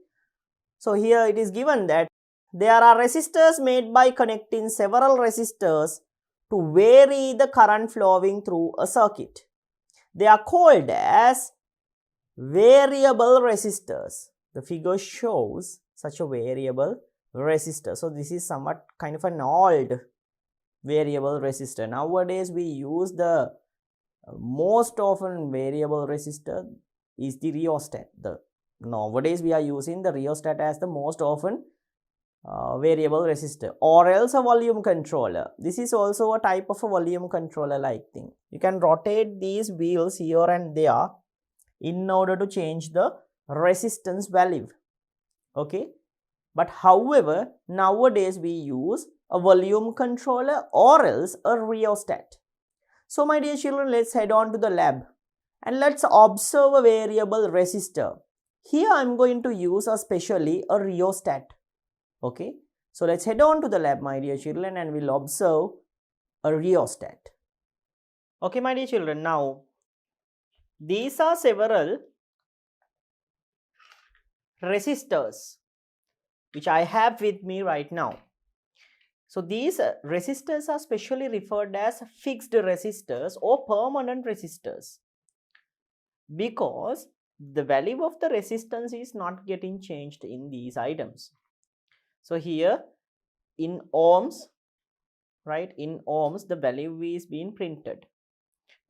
so here it is given that there are resistors made by connecting several resistors to vary the current flowing through a circuit. They are called as variable resistors. The figure shows such a variable resistor. So this is somewhat kind of an old variable resistor. Nowadays we use the most often variable resistor is the rheostat. Nowadays we are using the rheostat as the most often variable resistor, or else a volume controller. This is also a type of a volume controller like thing. You can rotate these wheels here and there in order to change the resistance value. Okay, but however nowadays we use a volume controller or else a rheostat. So my dear children, let's head on to the lab and let's observe a variable resistor. Here I am going to use especially a rheostat. Okay, so let's head on to the lab, my dear children, and we'll observe a rheostat. Okay, my dear children, now these are several resistors which I have with me right now. So these resistors are specially referred as fixed resistors or permanent resistors because the value of the resistance is not getting changed in these items. So here in ohms, right, in ohms the value is being printed.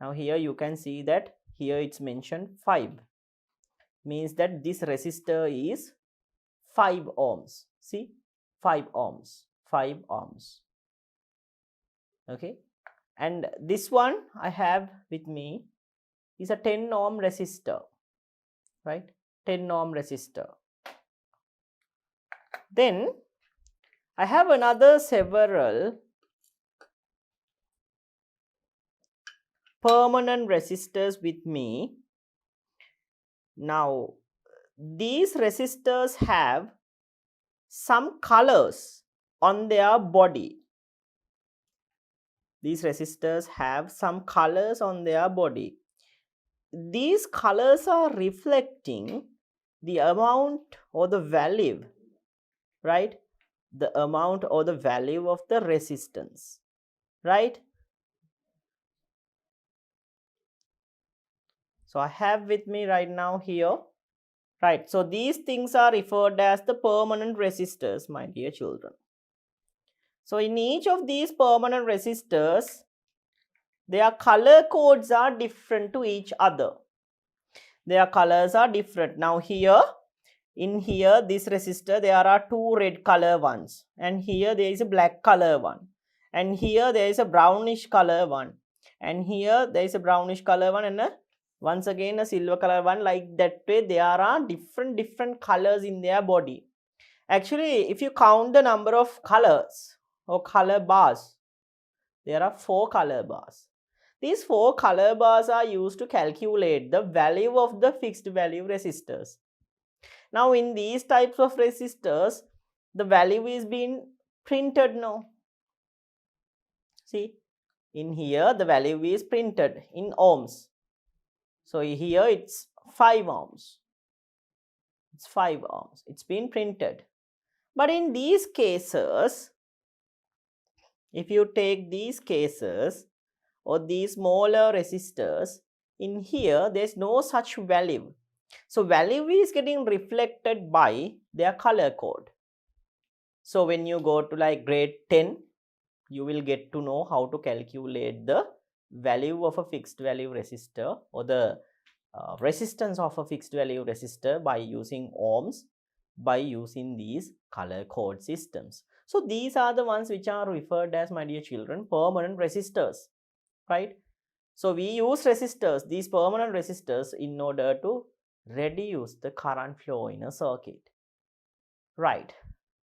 Now here you can see that here it's mentioned 5, means that this resistor is 5 ohms. See, 5 ohms, 5 ohms. Okay, and this one I have with me is a 10 ohm resistor, right, 10 ohm resistor. Then I have another several permanent resistors with me. Now these resistors have some colors on their body. These resistors have some colors on their body. These colors are reflecting the amount or the value, right, the amount or the value of the resistance, right. So I have with me right now here, right, so these things are referred as the permanent resistors, my dear children. So in each of these permanent resistors, their color codes are different to each other. Their colors are different. Now here, in here, this resistor, there are 2 red color ones, and here there is a black color one, and here there is a brownish color one, and here there is a brownish color one, and once again a silver color one. Like that way there are different colors in their body. Actually, if you count the number of colors or color bars, there are 4 color bars. These 4 color bars are used to calculate the value of the fixed value resistors. Now in these types of resistors, the value is being printed now. See, in here the value is printed in ohms. So here it's 5 ohms. It's 5 ohms. It's been printed. But in these cases, if you take these cases or these smaller resistors, in here there's no such value. So value is getting reflected by their color code. So when you go to like grade 10, you will get to know how to calculate the value of a fixed value resistor or the resistance of a fixed value resistor by using ohms, by using these color code systems. So these are the ones which are referred as, my dear children, permanent resistors, right? So we use resistors, these permanent resistors, in order to reduce the current flow in a circuit, right?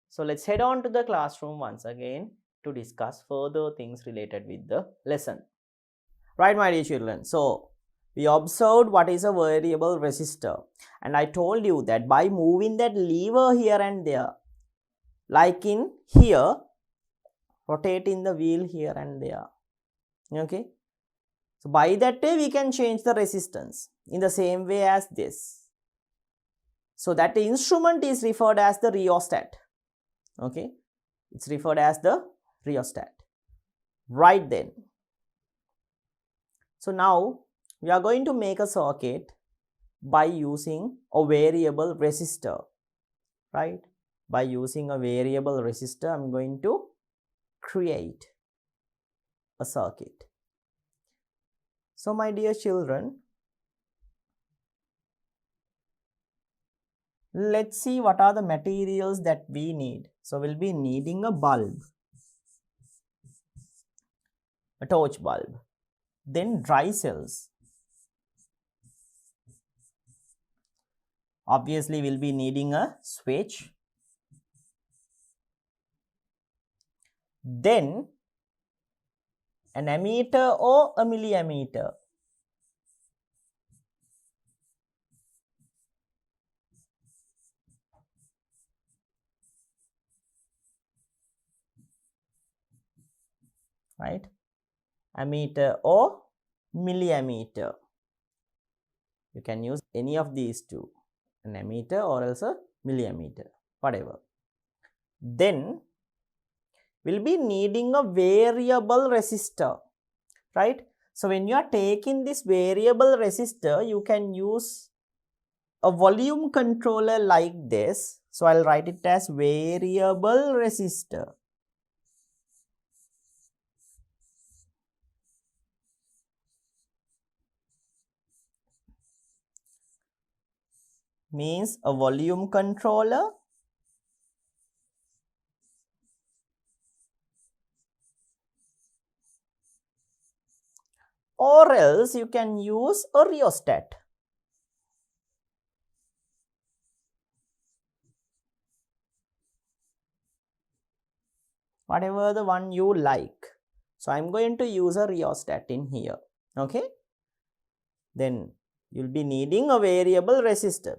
So let's head on to the classroom once again to discuss further things related with the lesson. Right, my dear children. So we observed what is a variable resistor, and I told you that by moving that lever here and there, like in here, rotating the wheel here and there, okay? So by that way we can change the resistance in the same way as this. So that instrument is referred as the rheostat, okay? It's referred as the rheostat. Right then. So now we are going to make a circuit by using a variable resistor, right? By using a variable resistor, I'm going to create a circuit. So my dear children, let's see what are the materials that we need. So we'll be needing a bulb, a torch bulb, then dry cells. Obviously we'll be needing a switch, then an ammeter or a milliammeter, right? Ammeter or milliammeter. You can use any of these two, an ammeter or else a milliammeter, whatever. Then we'll be needing a variable resistor, right? So when you are taking this variable resistor, you can use a volume controller like this. So I'll write it as variable resistor. Means a volume controller or else you can use a rheostat. Whatever the one you like. So I'm going to use a rheostat in here, okay? Then you'll be needing a variable resistor.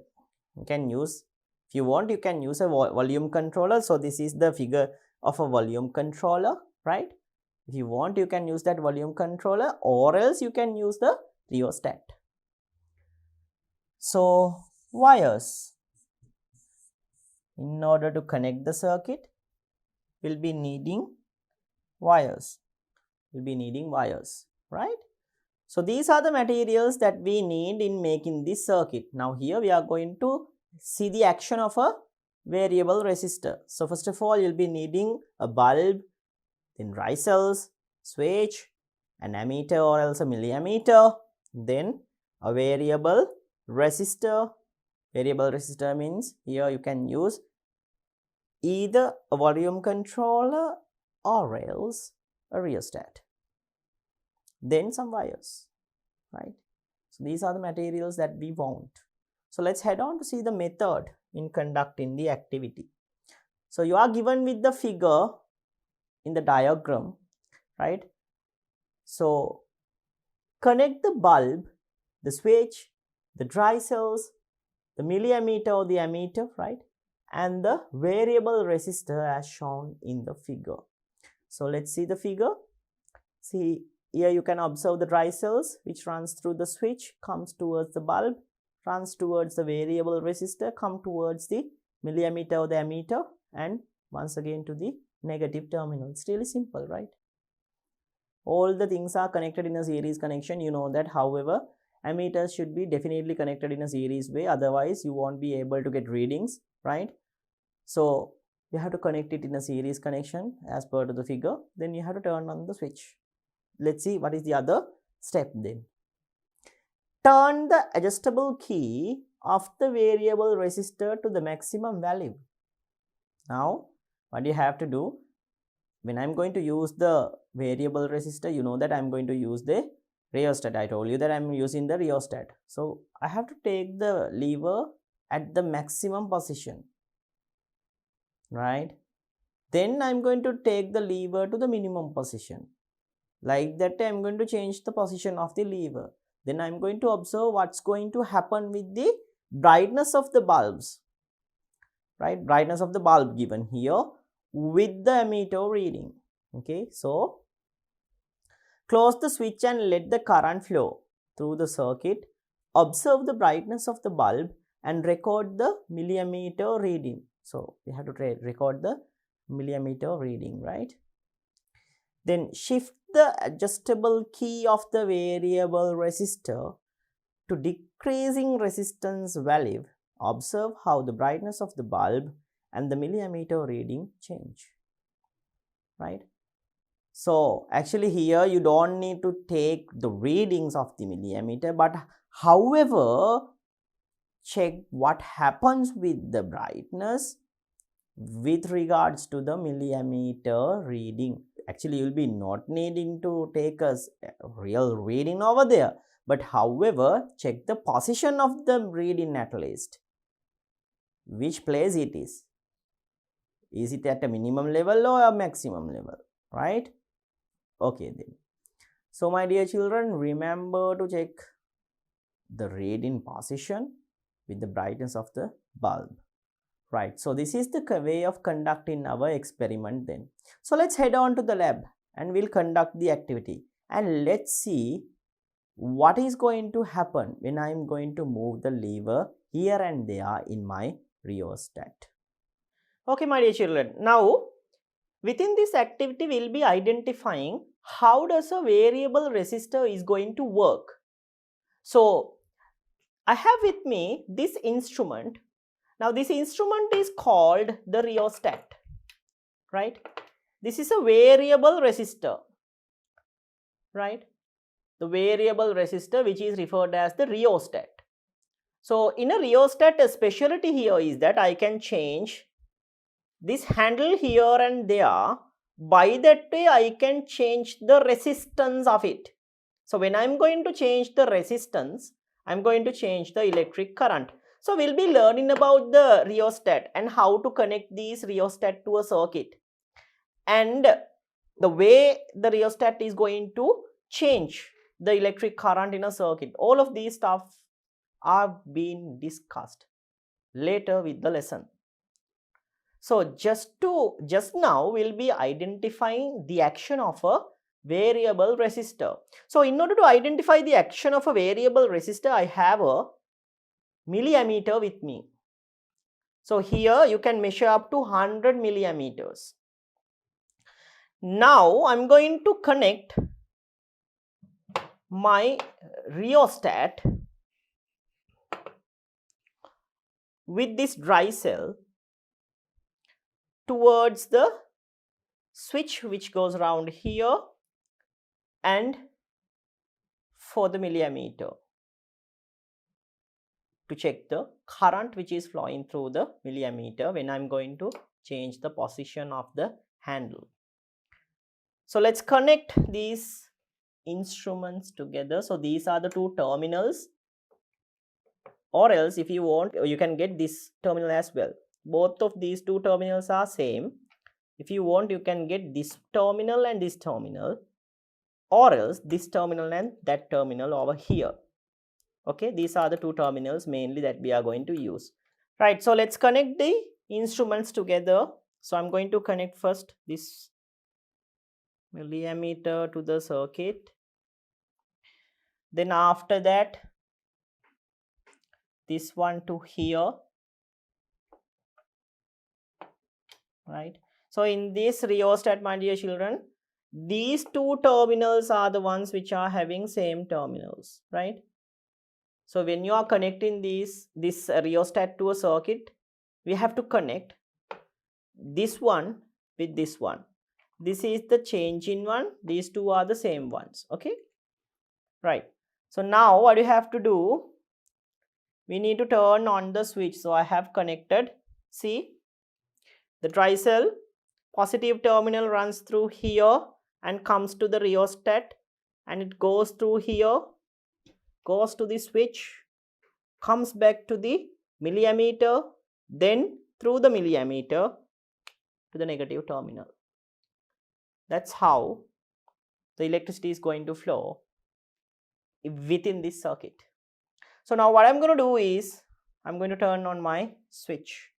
You can use, if you want, you can use a volume controller. So this is the figure of a volume controller, right? If you want, you can use that volume controller or else you can use the rheostat. So wires. In order to connect the circuit, we'll be needing wires. We'll be needing wires, right? So these are the materials that we need in making this circuit. Now here we are going to see the action of a variable resistor. So first of all, you'll be needing a bulb, then dry cells, switch, an ammeter or else a milliammeter, then a variable resistor. Variable resistor means here you can use either a volume controller or else a rheostat. Then some wires, right? So these are the materials that we want. So let's head on to see the method in conducting the activity. So you are given with the figure in the diagram, right? So connect the bulb, the switch, the dry cells, the milliammeter or the ammeter, right, and the variable resistor as shown in the figure. So let's see the figure. See, here you can observe the dry cells which runs through the switch, comes towards the bulb, runs towards the variable resistor, come towards the milliammeter or the ammeter, and once again to the negative terminal. It's really simple, right? All the things are connected in a series connection. You know that. However, ammeters should be definitely connected in a series way, otherwise you won't be able to get readings, right? So you have to connect it in a series connection as per to the figure. Then you have to turn on the switch. Let's see what is the other step then. Turn the adjustable key of the variable resistor to the maximum value. Now what you have to do, when I'm going to use the variable resistor, you know that I'm going to use the rheostat. I told you that I'm using the rheostat. So I have to take the lever at the maximum position, right? Then I'm going to take the lever to the minimum position. Like that, I'm going to change the position of the lever. Then I'm going to observe what's going to happen with the brightness of the bulbs, right? Brightness of the bulb given here with the ammeter reading. Okay, so close the switch and let the current flow through the circuit. Observe the brightness of the bulb and record the milliammeter reading. So we have to record the milliammeter reading, right? Then shift the adjustable key of the variable resistor to decreasing resistance value. Observe how the brightness of the bulb and the milliammeter reading change, right? So actually here you don't need to take the readings of the milliammeter, but however, check what happens with the brightness with regards to the milliammeter reading. Actually, you'll be not needing to take a real reading over there, but however, check the position of the reading at least. Which place it is. Is it at a minimum level or a maximum level, right? Okay then. So my dear children, remember to check the reading position with the brightness of the bulb. Right, so this is the way of conducting our experiment then. So let's head on to the lab and we'll conduct the activity and let's see what is going to happen when I'm going to move the lever here and there in my rheostat. Okay, my dear children, now within this activity we'll be identifying how does a variable resistor is going to work. So I have with me this instrument. Now this instrument is called the rheostat, right? This is a variable resistor, right? The variable resistor which is referred as the rheostat. So in a rheostat, a specialty here is that I can change this handle here and there. By that way I can change the resistance of it. So when I'm going to change the resistance, I'm going to change the electric current. So we'll be learning about the rheostat and how to connect these rheostat to a circuit and the way the rheostat is going to change the electric current in a circuit. All of these stuff are being discussed later with the lesson. So just now we'll be identifying the action of a variable resistor. So in order to identify the action of a variable resistor, I have a milliammeter with me. So here you can measure up to 100 milliammeters. Now I'm going to connect my rheostat with this dry cell towards the switch which goes around here and for the milliammeter to check the current which is flowing through the milliammeter when I'm going to change the position of the handle. So let's connect these instruments together. So these are the two terminals, or else if you want you can get this terminal as well. Both of these two terminals are same. If you want you can get this terminal and this terminal. or else this terminal and that terminal over here. Okay, these are the two terminals mainly that we are going to use. Right, so let's connect the instruments together. So I'm going to connect first this milliammeter to the circuit. Then after that, this one to here. Right, so in this rheostat, my dear children, these two terminals are the ones which are having same terminals, right? So when you are connecting this rheostat to a circuit, we have to connect this one with this one. This is the change in one, these two are the same ones. Okay, right. So now what you have to do, we need to turn on the switch. So I have connected, see, the tricell positive terminal runs through here and comes to the rheostat, and it goes through here, goes to the switch, comes back to the milliammeter, then through the milliammeter to the negative terminal. That's how the electricity is going to flow within this circuit. So now what I'm going to do is, I'm going to turn on my switch.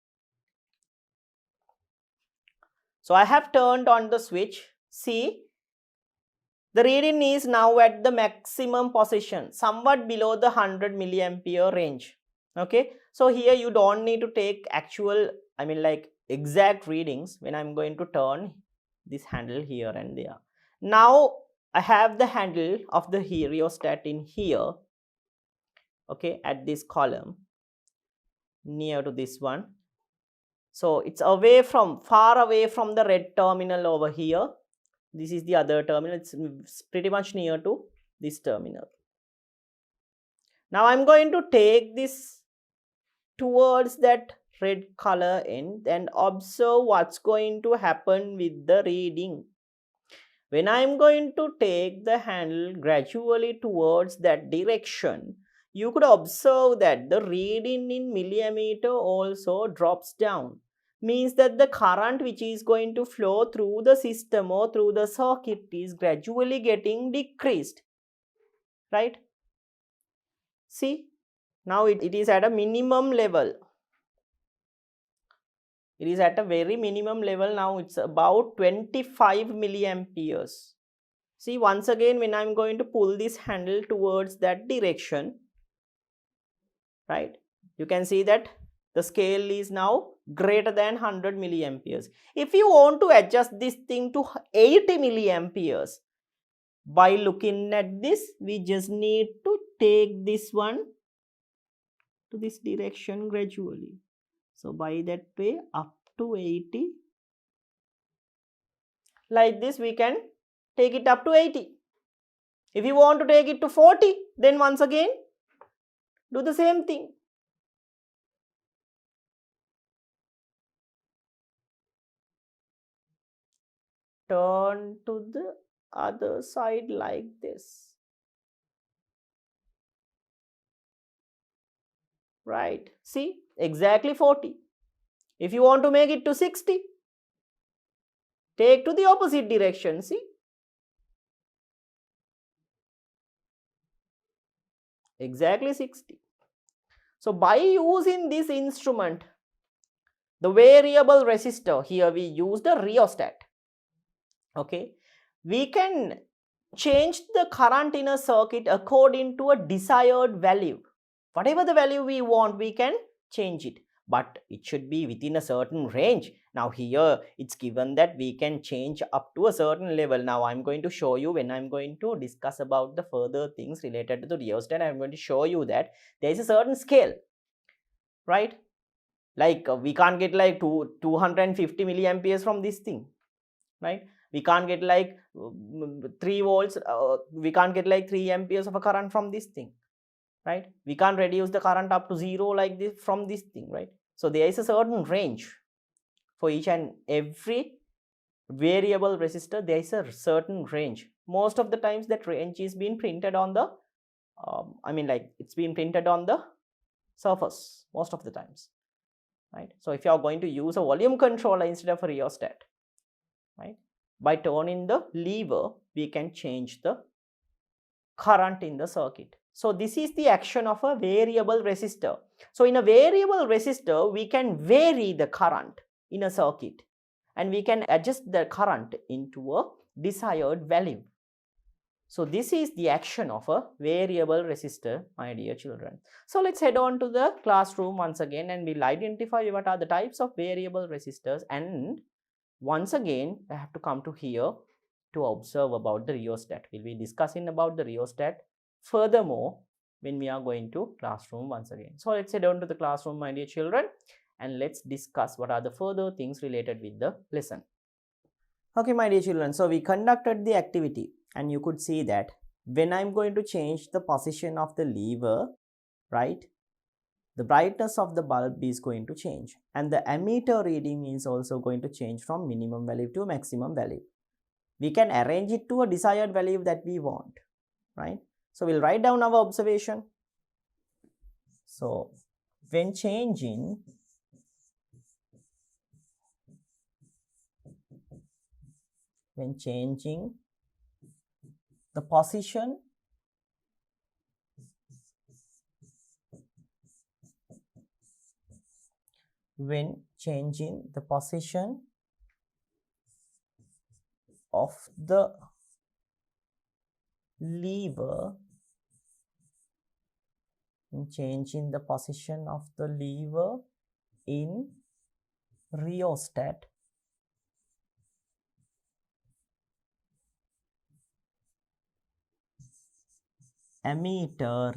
So I have turned on the switch. See, the reading is now at the maximum position, somewhat below the 100 milliampere range. Okay, so here you don't need to take actual, I mean like exact readings when I'm going to turn this handle here and there. Now I have the handle of the rheostat in here, okay, at this column near to this one. So it's away from, far away from the red terminal over here. This is the other terminal, it's pretty much near to this terminal. Now I'm going to take this towards that red color end and observe what's going to happen with the reading. When I'm going to take the handle gradually towards that direction, you could observe that the reading in millimeter also drops down. Means that the current which is going to flow through the system or through the circuit is gradually getting decreased. Right? See, now it is at a minimum level. It is at a very minimum level now. It's about 25 milliamperes. See, once again, when I'm going to pull this handle towards that direction, right, you can see that the scale is now greater than 100 milliamperes. If you want to adjust this thing to 80 milliamperes, by looking at this, we just need to take this one to this direction gradually. So by that way, up to 80, like this, we can take it up to 80. If you want to take it to 40, then once again, do the same thing. Turn to the other side like this. Right. See, exactly 40. If you want to make it to 60, take to the opposite direction. See, exactly 60. So by using this instrument, the variable resistor, here we use the rheostat. Okay, we can change the current in a circuit according to a desired value. Whatever the value we want, we can change it, but it should be within a certain range. Now here it's given that we can change up to a certain level. Now I'm going to show you, when I'm going to discuss about the further things related to the rheostat, I'm going to show you that there is a certain scale, right? Like we can't get like 250 milliamperes from this thing, right? We can't get like 3 volts, we can't get like 3 amperes of a current from this thing, right? We can't reduce the current up to 0 like this from this thing, right? So there is a certain range for each and every variable resistor. There is a certain range. Most of the times that range is being printed on the I mean like it's been printed on the surface most of the times, right? So if you are going to use a volume controller instead of a rheostat, right, by turning the lever, we can change the current in the circuit. So this is the action of a variable resistor. So in a variable resistor, we can vary the current in a circuit and we can adjust the current into a desired value. So this is the action of a variable resistor, my dear children. So let's head on to the classroom once again and we'll identify what are the types of variable resistors, and once again I have to come to here to observe about the rheostat. We'll be discussing about the rheostat furthermore when we are going to classroom once again. So let's head on to the classroom, my dear children, and let's discuss what are the further things related with the lesson. Okay, my dear children, so we conducted the activity and you could see that when I'm going to change the position of the lever, right, the brightness of the bulb is going to change and the ammeter reading is also going to change from minimum value to maximum value. We can arrange it to a desired value that we want, right? So we'll write down our observation. So when changing the position of the lever, changing the position of the lever in rheostat, ammeter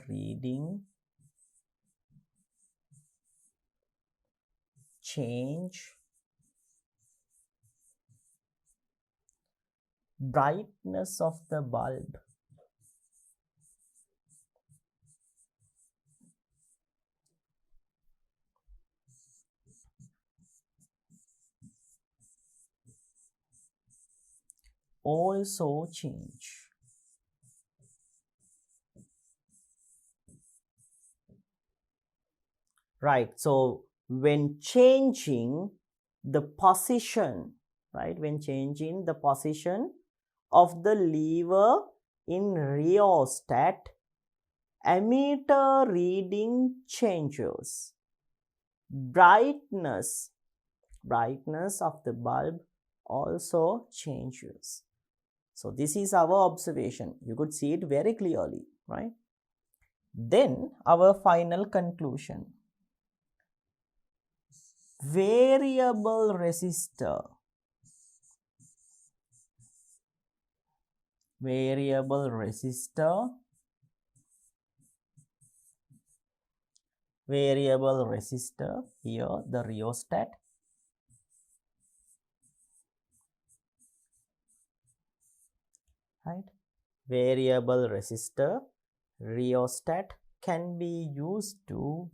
reading change brightness of the bulb also change. Right, so when changing the position, right, when changing the position of the lever in rheostat, ammeter reading changes. Brightness of the bulb also changes. So this is our observation. You could see it very clearly, right? Then our final conclusion. Variable resistor here the rheostat, right? Variable resistor rheostat can be used to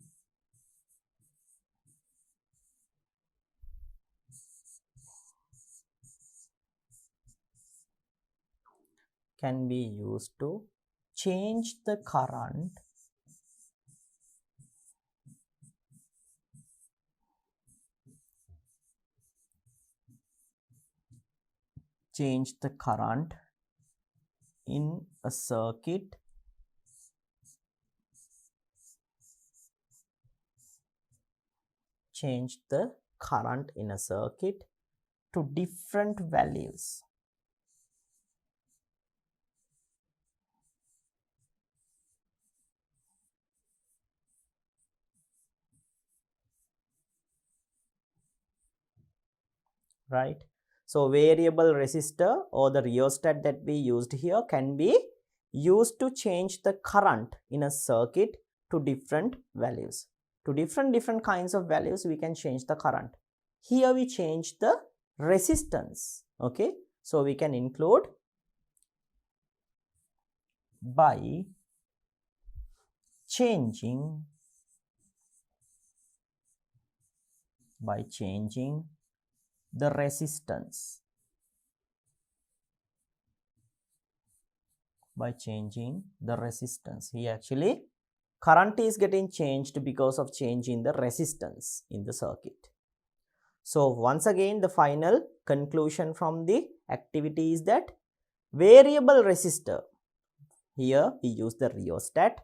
change the current in a circuit to different values. Right, so variable resistor or the rheostat that we used here can be used to change the current in a circuit to different values. To different kinds of values we can change the current. Here we change the resistance. Okay, so we can include by changing the resistance. He actually current is getting changed because of change in the resistance in the circuit. So once again, the final conclusion from the activity is that variable resistor, here we use the rheostat,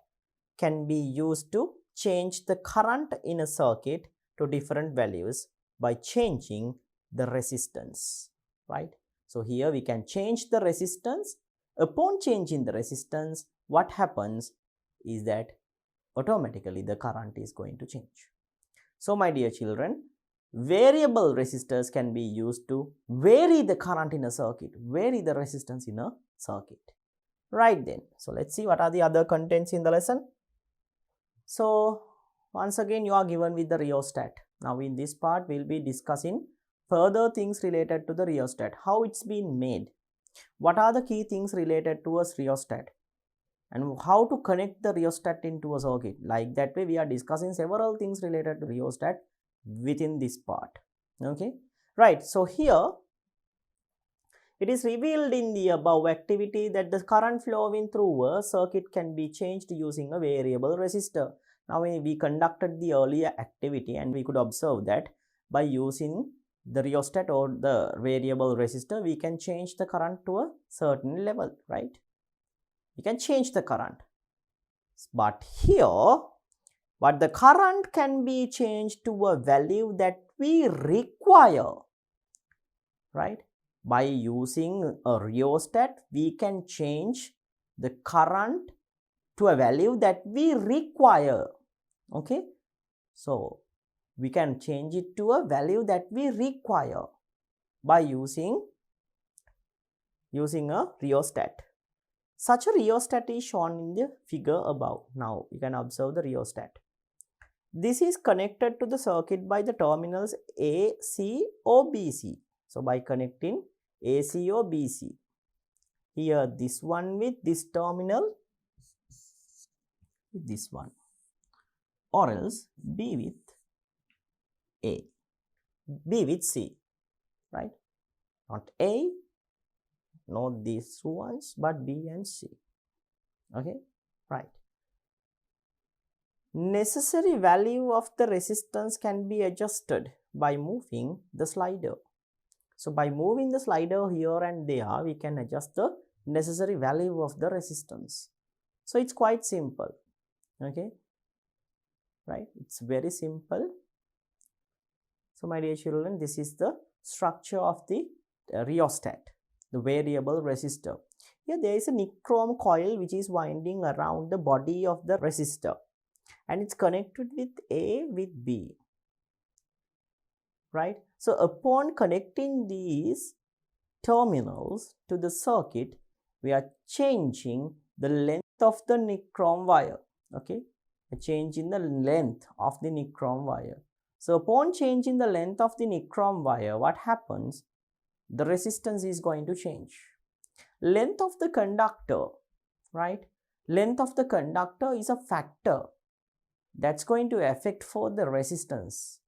can be used to change the current in a circuit to different values by changing the resistance, right? So here we can change the resistance. Upon changing the resistance, what happens is that automatically the current is going to change. So my dear children, variable resistors can be used to vary the current in a circuit, vary the resistance in a circuit. Right then, so let's see what are the other contents in the lesson. So once again, you are given with the rheostat. Now in this part, we'll be discussing further things related to the rheostat, how it's been made, what are the key things related to a rheostat, and how to connect the rheostat into a circuit. Like that way, we are discussing several things related to rheostat within this part. Okay, right. So here it is revealed in the above activity that the current flowing through a circuit can be changed using a variable resistor. Now we conducted the earlier activity and we could observe that by using the rheostat or the variable resistor, we can change the current to a certain level, right? We can change the current. But here, but the current can be changed to a value that we require, right? By using a rheostat, we can change the current to a value that we require. Okay, so we can change it to a value that we require by using a rheostat. Such a rheostat is shown in the figure above. Now you can observe the rheostat. This is connected to the circuit by the terminals A, C or BC. So by connecting AC or BC, here this one with this terminal, with this one, or else B with A, B with C, right? Not A, not these two ones, but B and C. Okay, right. Necessary value of the resistance can be adjusted by moving the slider. So by moving the slider here and there, we can adjust the necessary value of the resistance. So it's quite simple. Okay, right? It's very simple. So my dear children, this is the structure of the rheostat, the variable resistor. Here there is a nichrome coil which is winding around the body of the resistor, and it's connected with A with B, right? So upon connecting these terminals to the circuit, we are changing the length of the nichrome wire. Okay, a change in the length of the nichrome wire. So upon changing the length of the nichrome wire, what happens? The resistance is going to change. Length of the conductor, right? Length of the conductor is a factor that's going to affect for the resistance.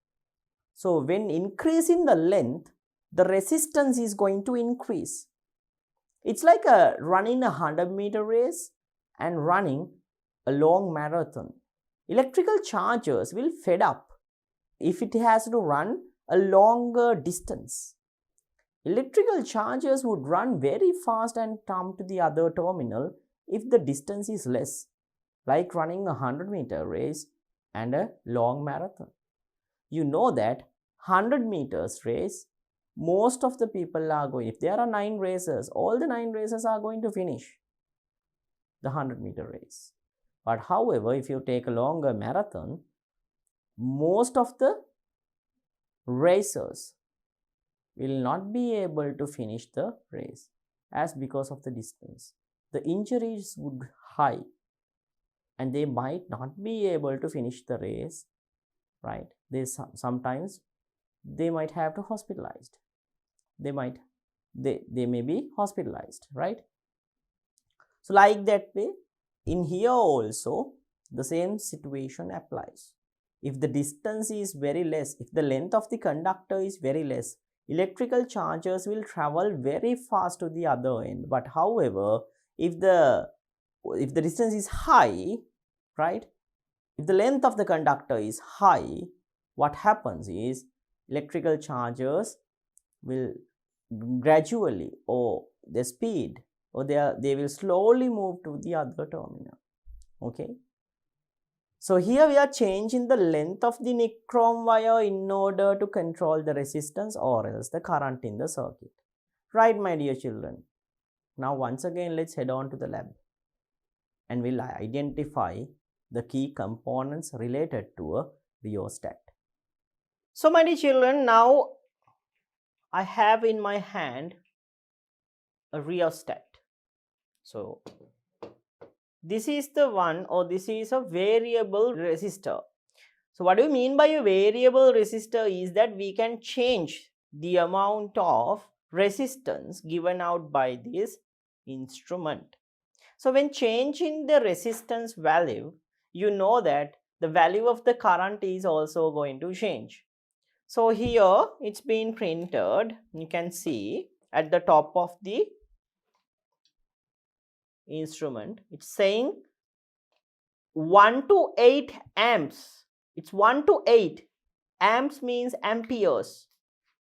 So when increasing the length, the resistance is going to increase. It's like running a 100-meter race and running a long marathon. Electrical charges will fed up if it has to run a longer distance. Electrical charges would run very fast and come to the other terminal if the distance is less, like running a 100-meter race and a long marathon. You know that 100 meters race, most of the people are going, if there are 9 racers, all the 9 racers are going to finish the 100-meter race. But however, if you take a longer marathon, most of the racers will not be able to finish the race as because of the distance. The injuries would be high and they might not be able to finish the race, right? Sometimes they might have to hospitalized. They may be hospitalized, right? So like that way, in here also the same situation applies. If the distance is very less, if the length of the conductor is very less, electrical charges will travel very fast to the other end. But however, if the distance is high, right, If the length of the conductor is high, what happens is electrical charges will gradually, or the speed, or they will slowly move to the other terminal. Okay. So here we are changing the length of the nichrome wire in order to control the resistance or else the current in the circuit. Right, my dear children. Now once again, let's head on to the lab and we'll identify the key components related to a rheostat. So my dear children, now I have in my hand a rheostat. So this is the one, or this is a variable resistor. So what do you mean by a variable resistor is that we can change the amount of resistance given out by this instrument. So when changing the resistance value, you know that the value of the current is also going to change. So here it's been printed, you can see at the top of the instrument, it's saying 1 to 8 amps. It's 1 to 8. Amps means amperes.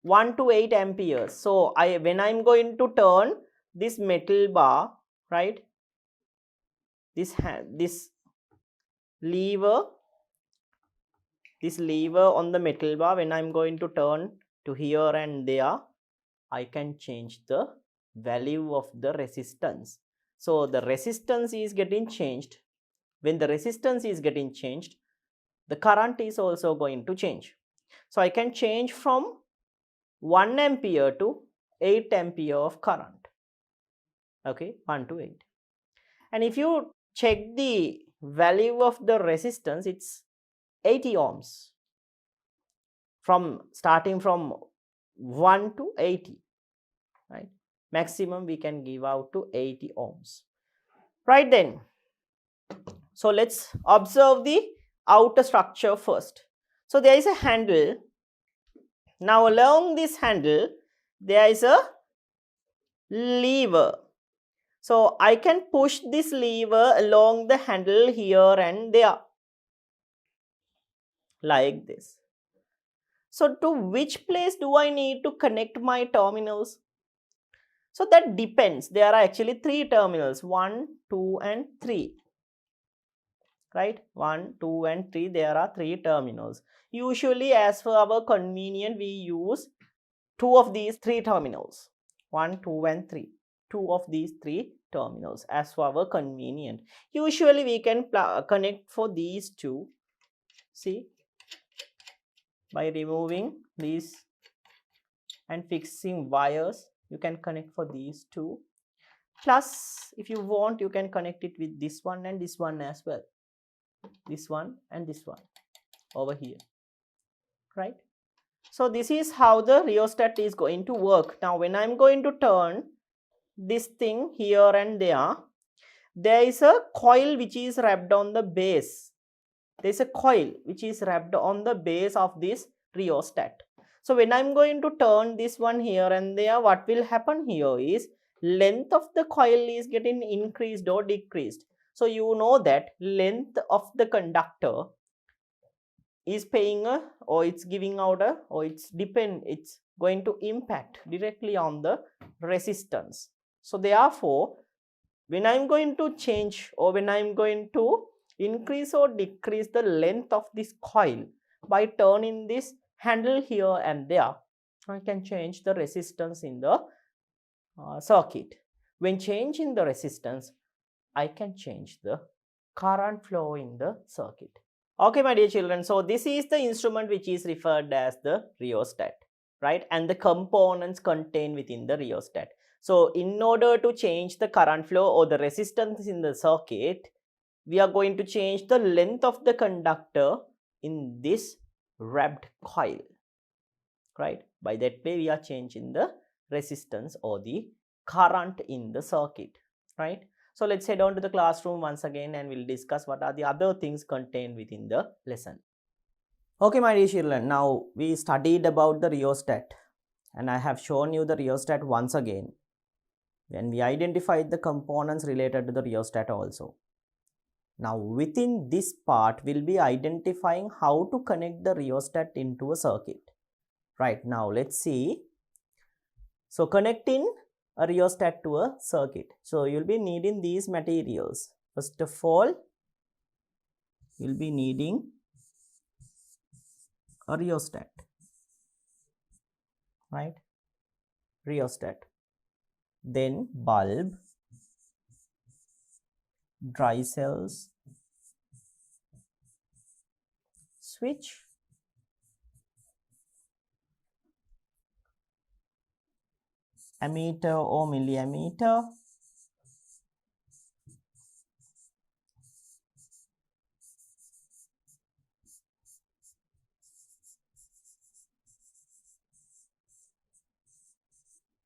1 to 8 amperes. So when I'm going to turn this metal bar, right, this lever on the metal bar, when I'm going to turn to here and there, I can change the value of the resistance. So the resistance is getting changed. When the resistance is getting changed, the current is also going to change. So I can change from 1 ampere to 8 ampere of current. Okay, 1 to 8. And if you check the value of the resistance, it's 80 ohms. Starting from 1 to 80, right? Maximum we can give out to 80 ohms. Right then. So let's observe the outer structure first. So there is a handle. Now along this handle, there is a lever. So I can push this lever along the handle here and there, like this. So to which place do I need to connect my terminals? So that depends. There are actually 3 terminals, 1, 2 and 3. Right, 1, 2 and 3, there are 3 terminals. Usually as for our convenience, we use 2 of these 3 terminals, 1, 2 and 3. 2 of these 3 terminals as for our convenience. Usually we can connect for these 2. See, by removing these and fixing wires, you can connect for these 2. Plus, if you want, you can connect it with this one and this one as well. This one and this one over here, right? So this is how the rheostat is going to work. Now when I'm going to turn this thing here and there is a coil which is wrapped on the base. There is a coil which is wrapped on the base of this rheostat. So when I'm going to turn this one here and there, what will happen here is length of the coil is getting increased or decreased. So you know that length of the conductor is paying or it's giving out or it's going to impact directly on the resistance. So therefore, when I'm going to change or when I'm going to increase or decrease the length of this coil by turning this handle here and there, I can change the resistance in the circuit. When changing the resistance, I can change the current flow in the circuit. Okay, my dear children, so this is the instrument which is referred as the rheostat, right? And the components contained within the rheostat. So in order to change the current flow or the resistance in the circuit, we are going to change the length of the conductor in this wrapped coil, right? By that way, we are changing the resistance or the current in the circuit, right? So let's head on to the classroom once again and we'll discuss what are the other things contained within the lesson. Okay, my dear children, now we studied about the rheostat and I have shown you the rheostat once again. Then we identified the components related to the rheostat also. Now within this part, we'll be identifying how to connect the rheostat into a circuit. Right, now let's see. So connecting a rheostat to a circuit. So you'll be needing these materials. First of all, you'll be needing a rheostat, right? Rheostat. Then bulb, dry cells, switch, ammeter or milliammeter,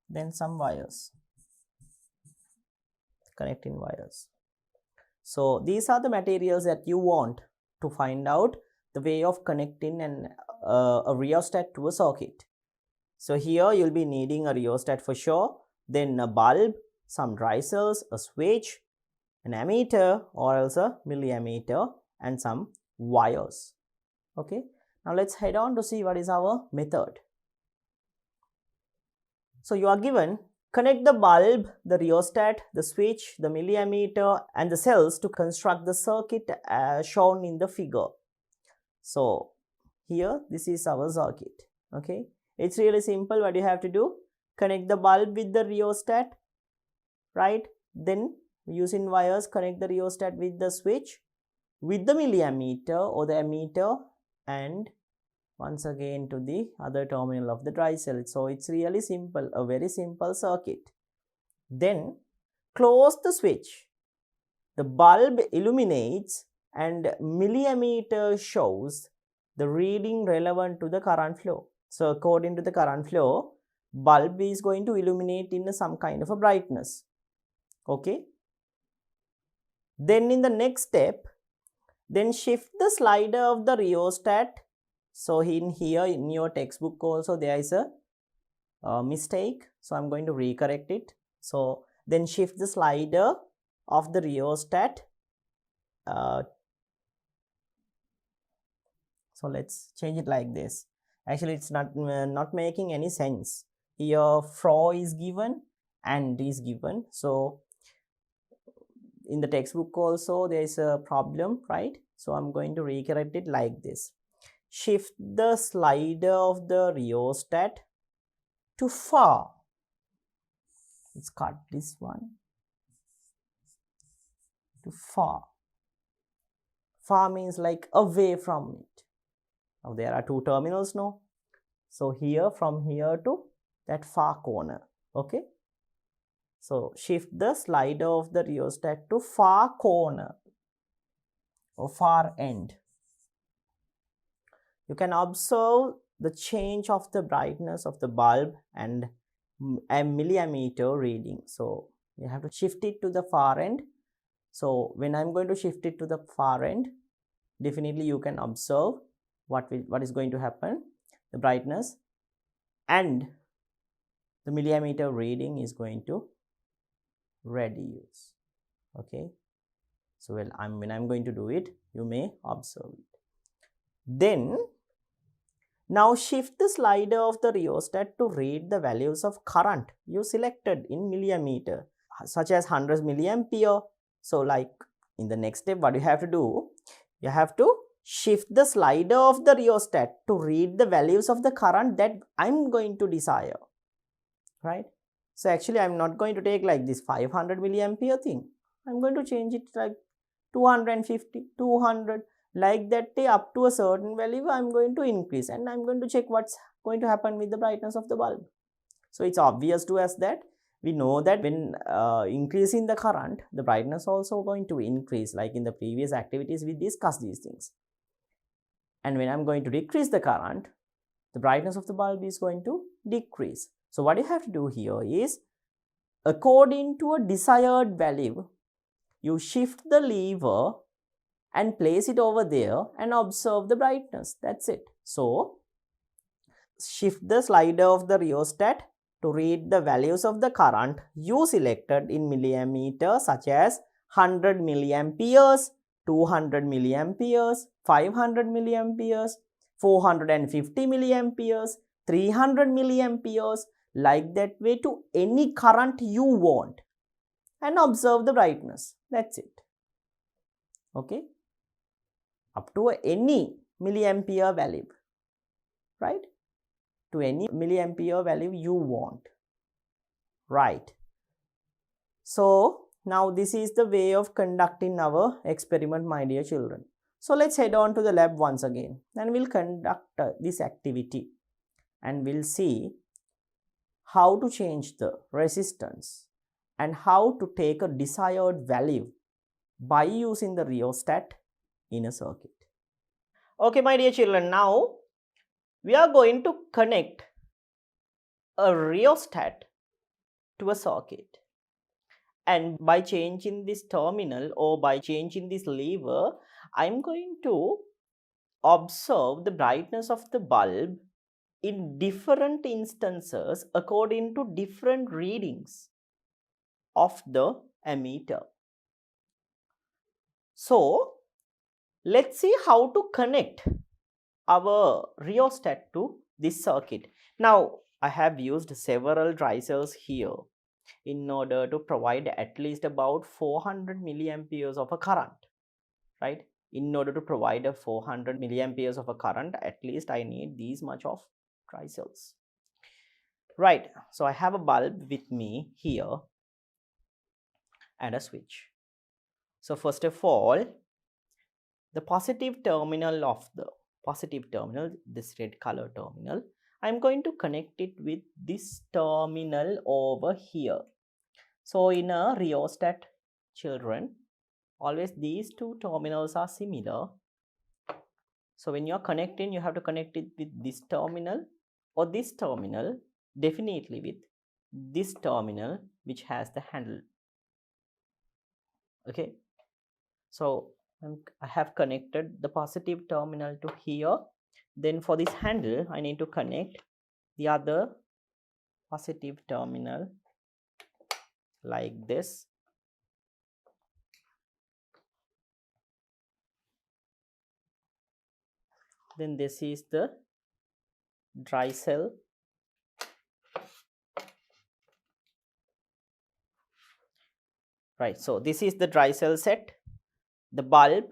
then some wires, connecting wires. So these are the materials that you want to find out the way of connecting a rheostat to a circuit. So here you'll be needing a rheostat for sure, then a bulb, some dry cells, a switch, an ammeter or else a milliammeter, and some wires. Okay, now let's head on to see what is our method. So you are given, connect the bulb, the rheostat, the switch, the milliammeter and the cells to construct the circuit as shown in the figure. So here this is our circuit. Okay, it's really simple. What you have to do, connect the bulb with the rheostat, right? Then using wires, connect the rheostat with the switch, with the milliammeter or the ammeter, and once again to the other terminal of the dry cell. So it's really simple, a very simple circuit. Then close the switch. The bulb illuminates and milliammeter shows the reading relevant to the current flow. So according to the current flow, bulb is going to illuminate in some kind of a brightness. Okay. Then in the next step, then shift the slider of the rheostat. So in here in your textbook also there is a mistake. So I'm going to recorrect it. So then shift the slider of the rheostat. So let's change it like this. Actually it's not making any sense. Here flow is given and is given. So in the textbook also there is a problem, right? So I'm going to recorrect it like this. Shift the slider of the rheostat to far. Let's cut this one to far. Far means like away from it. Now there are two terminals now. So here, from here to that far corner. Okay. So shift the slider of the rheostat to far corner or far end. You can observe the change of the brightness of the bulb and a milliammeter reading. So you have to shift it to the far end. So when I'm going to shift it to the far end, definitely you can observe what is going to happen. The brightness and the milliammeter reading is going to reduce. Okay. So when I'm going to do it, you may observe it. Then now shift the slider of the rheostat to read the values of current you selected in milliammeter, such as 100 milliampere. So like in the next step, what you have to do, you have to shift the slider of the rheostat to read the values of the current that I'm going to desire, right? So actually I'm not going to take like this 500 milliampere thing. I'm going to change it like 250, 200, like that up to a certain value I'm going to increase, and I'm going to check what's going to happen with the brightness of the bulb. So it's obvious to us that we know that when increasing the current, the brightness also going to increase. Like in the previous activities we discussed these things. And when I'm going to decrease the current, the brightness of the bulb is going to decrease. So what you have to do here is, according to a desired value, you shift the lever and place it over there and observe the brightness. That's it. So shift the slider of the rheostat to read the values of the current you selected in milliammeter, such as 100 milliamperes, 200 milliamperes, 500 milliamperes, 450 milliamperes, 300 milliamperes, like that way to any current you want, and observe the brightness. That's it. Okay, up to any milliampere value, right? To any milliampere value you want, right? So now this is the way of conducting our experiment, my dear children. So let's head on to the lab once again, and we'll conduct this activity, and we'll see how to change the resistance and how to take a desired value by using the rheostat in a circuit. Okay, my dear children, now we are going to connect a rheostat to a circuit, and by changing this terminal or by changing this lever, I'm going to observe the brightness of the bulb in different instances according to different readings of the ammeter. So let's see how to connect our rheostat to this circuit. Now I have used several dry cells here in order to provide at least about 400 milliamperes of a current, right? In order to provide a 400 milliamperes of a current, at least I need these much of dry cells, right? So I have a bulb with me here and a switch. So first of all, the positive terminal of the positive terminal, this red color terminal, I'm going to connect it with this terminal over here. So in a rheostat, children, always these two terminals are similar. So when you're connecting, you have to connect it with this terminal or this terminal, definitely with this terminal which has the handle. Okay, so I have connected the positive terminal to here. Then for this handle, I need to connect the other positive terminal like this. Then this is the dry cell. Right, so this is the dry cell set, the bulb.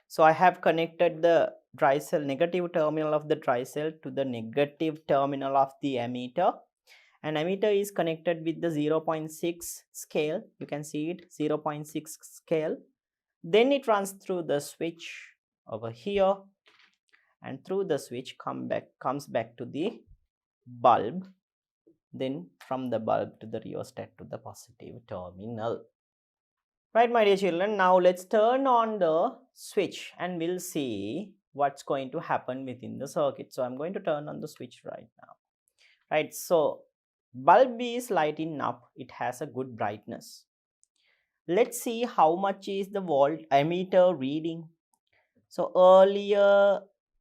So I have connected the dry cell negative terminal of the dry cell to the negative terminal of the ammeter, and ammeter is connected with the 0.6 scale. You can see it, 0.6 scale. Then it runs through the switch over here, and through the switch comes back to the bulb, then from the bulb to the rheostat to the positive terminal. Right, my dear children, now let's turn on the switch and we'll see what's going to happen within the circuit. So I'm going to turn on the switch right now. Right, so bulb is lighting up, it has a good brightness. Let's see how much is the volt ammeter reading. So earlier,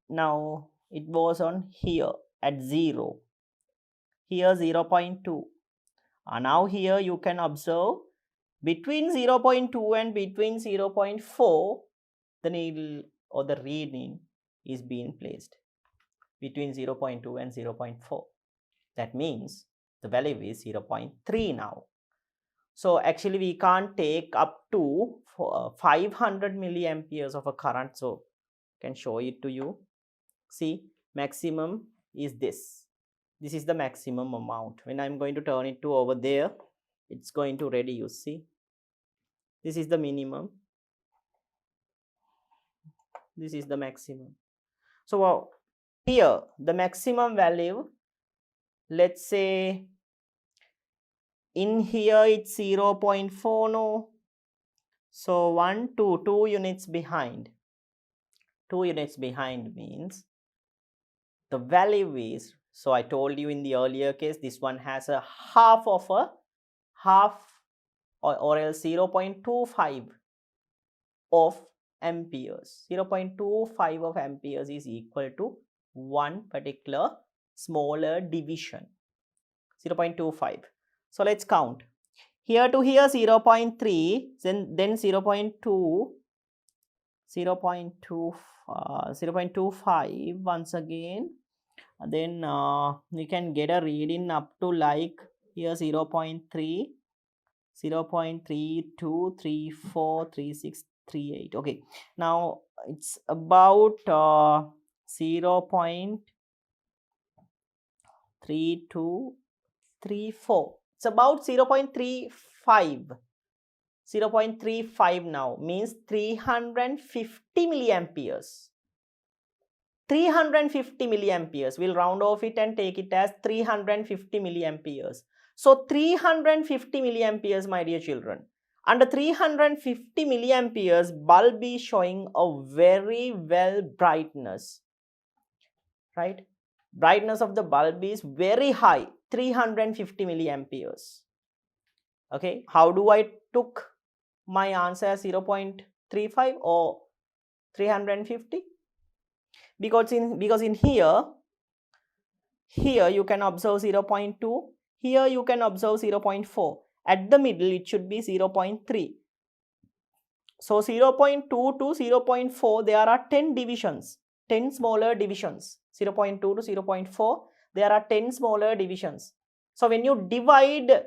now it was on here at 0, here 0.2, and now here you can observe between 0.2 and between 0.4, the needle or the reading is being placed between 0.2 and 0.4. That means the value is 0.3 now. So actually we can't take up to 500 milliamperes of a current. So I can show it to you. See, maximum is this. This is the maximum amount. When I'm going to turn it to over there, it's going to reduce. See, this is the minimum, this is the maximum. So here the maximum value, let's say in here it's 0.4, no, so 1 2 units behind. 2 units behind means the value is, so I told you in the earlier case, this one has a half of a half or else 0.25 of amperes. 0.25 of amperes is equal to one particular smaller division, 0.25. So let's count here to here 0.3, then 0.2, 0.25 once again. Then we can get a reading up to like here 0.3, 0.32, 34, 36, 38. Okay, now it's about 0.3234. It's about 0.35. 0.35 now means 350 milliamperes. 350 milliamperes. We'll round off it and take it as 350 milliamperes. So 350 milliamperes, my dear children. Under 350 milliamperes, bulb is showing a very well brightness, right? Brightness of the bulb is very high, 350 milliamperes. Okay, how do I took my answer as 0.35 or 350? Because in here you can observe 0.2, here you can observe 0.4. At the middle it should be 0.3. So 0.2 to 0.4 there are 10 divisions, 10 smaller divisions. 0.2 to 0.4 there are 10 smaller divisions. So when you divide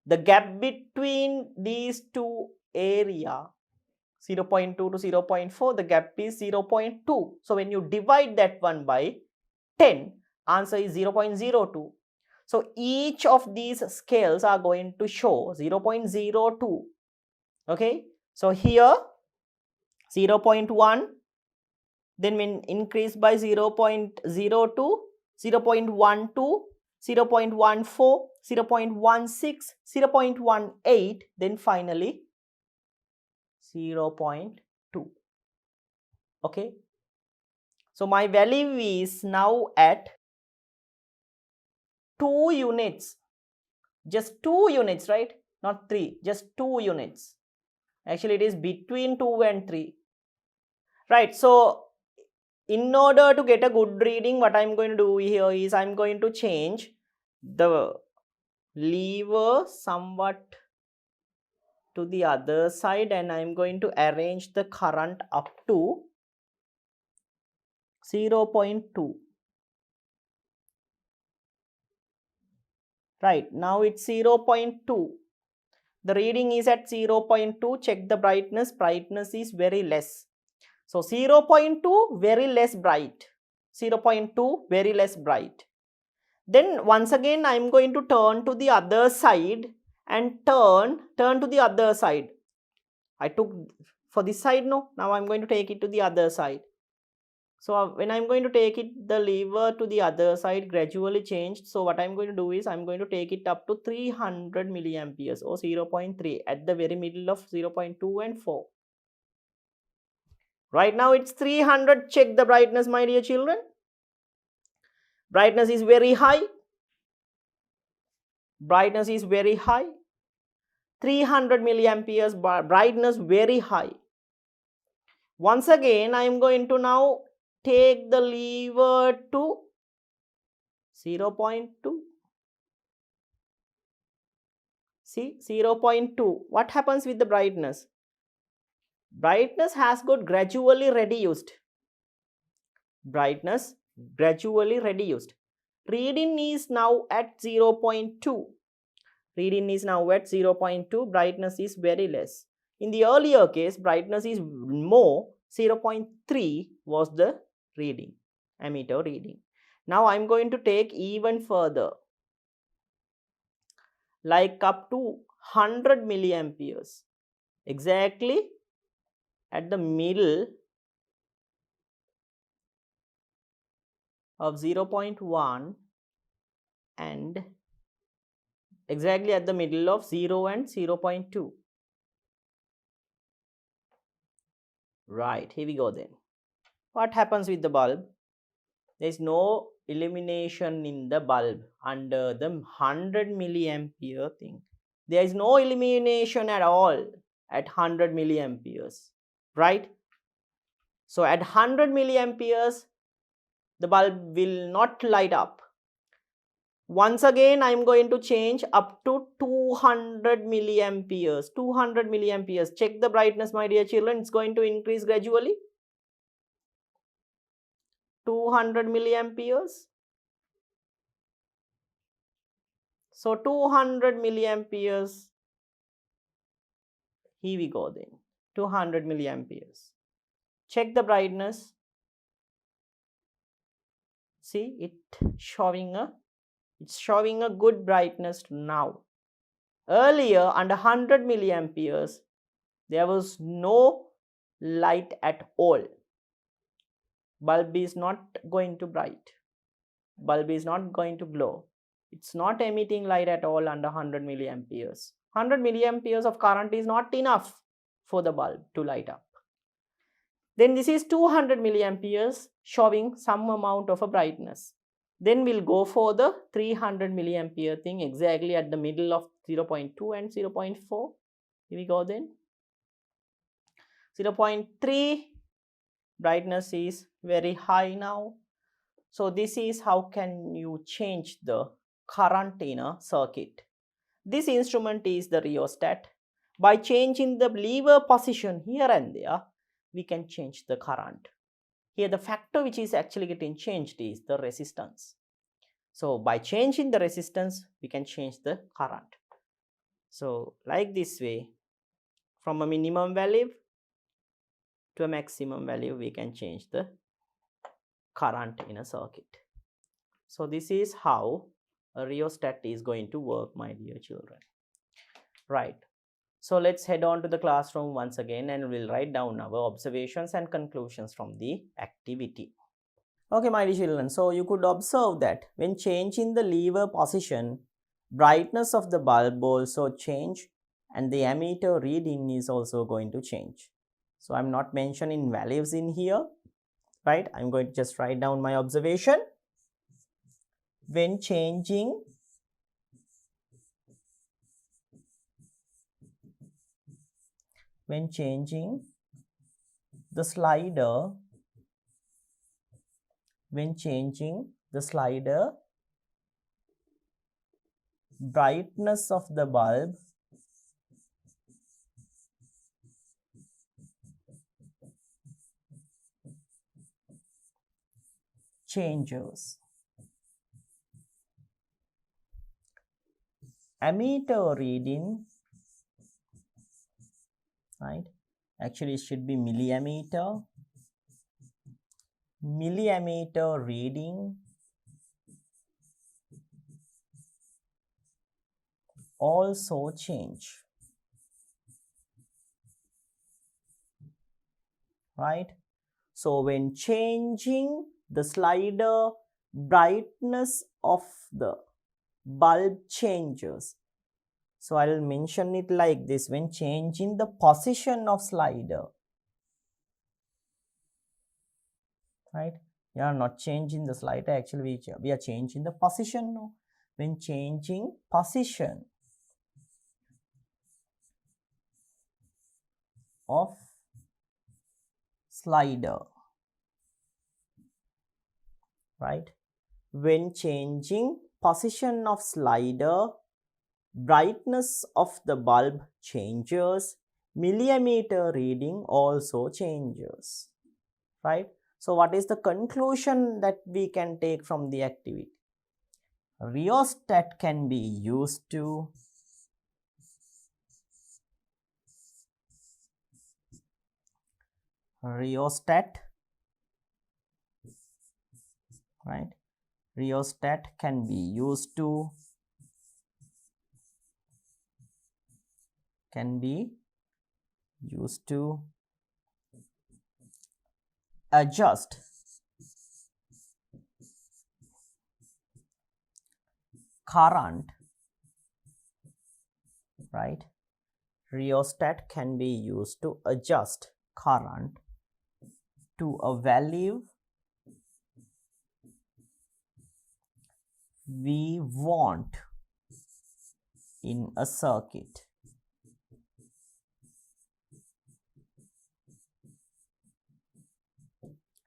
the gap between these two area, 0.2 to 0.4, the gap is 0.2. So when you divide that one by 10, answer is 0.02. So each of these scales are going to show 0.02. Okay, so here 0.1, then when increase by 0.02, 0.12, 0.14, 0.16, 0.18, then finally 0.2. Okay, so my value is now at 2 units, just 2 units, right? Not 3, just 2 units. Actually it is between 2 and 3, right? So in order to get a good reading, what I'm going to do here is I'm going to change the lever somewhat to the other side and I'm going to arrange the current up to 0.2. Right, now it's 0.2. The reading is at 0.2. Check the brightness. Brightness is very less. So 0.2 very less bright. 0.2 very less bright. Then once again I am going to turn to the other side and turn to the other side. I took for this side, no, now I am going to take it to the other side. So when I am going to take it, the lever to the other side gradually changed. So what I am going to do is I am going to take it up to 300 milliamperes or 0.3 at the very middle of 0.2 and 4. Right now it's 300. Check the brightness, my dear children. Brightness is very high. Brightness is very high. 300 milliamperes brightness, very high. Once again I am going to now take the lever to 0.2. See, 0.2. What happens with the brightness? Brightness has got gradually reduced. Brightness gradually reduced. Reading is now at 0.2. Reading is now at 0.2. Brightness is very less. In the earlier case, brightness is more. 0.3 was the reading, ammeter reading. Now I am going to take even further, like up to 100 milliamperes, exactly at the middle of 0.1 and exactly at the middle of 0 and 0.2. Right, here we go then. What happens with the bulb? There is no illumination in the bulb under the 100 milliampere thing. There is no illumination at all at 100 milliamperes, right? So at 100 milliamperes, the bulb will not light up. Once again, I am going to change up to 200 milliamperes. 200 milliamperes. Check the brightness, my dear children. It's going to increase gradually. 200 milliamperes. So 200 milliamperes. Here we go then. 200 milliamperes. Check the brightness. See, it's showing a good brightness now. Earlier, under 100 milliamperes, there was no light at all. Bulb is not going to bright. Bulb is not going to glow. It's not emitting light at all under 100 milliamperes. 100 milliamperes of current is not enough for the bulb to light up. Then this is 200 milliamperes showing some amount of a brightness. Then we'll go for the 300 milliampere thing exactly at the middle of 0.2 and 0.4. Here we go then. 0.3 brightness is very high now. So this is how can you change the current in a circuit. This instrument is the rheostat. By changing the lever position here and there, we can change the current. Here the factor which is actually getting changed is the resistance. So by changing the resistance, we can change the current. So like this way, from a minimum value to a maximum value, we can change the current in a circuit. So this is how a rheostat is going to work, my dear children. Right. So let's head on to the classroom once again and we'll write down our observations and conclusions from the activity. Okay, my dear children, so you could observe that when changing the lever position, brightness of the bulb also change and the ammeter reading is also going to change. So I'm not mentioning values in here, right? I'm going to just write down my observation. When changing the slider, brightness of the bulb changes. Ammeter reading, right? Actually, it should be milliammeter. Milliammeter reading also change, right? So when changing the slider, brightness of the bulb changes. So I will mention it like this: when changing the position of slider, right? We are not changing the slider, actually we are changing the position now. When changing position of slider, right? When changing position of slider, brightness of the bulb changes, milliammeter reading also changes, right? So what is the conclusion that we can take from the activity? Rheostat can be used to right? Rheostat can be used to adjust current, right? Rheostat can be used to adjust current to a value we want in a circuit.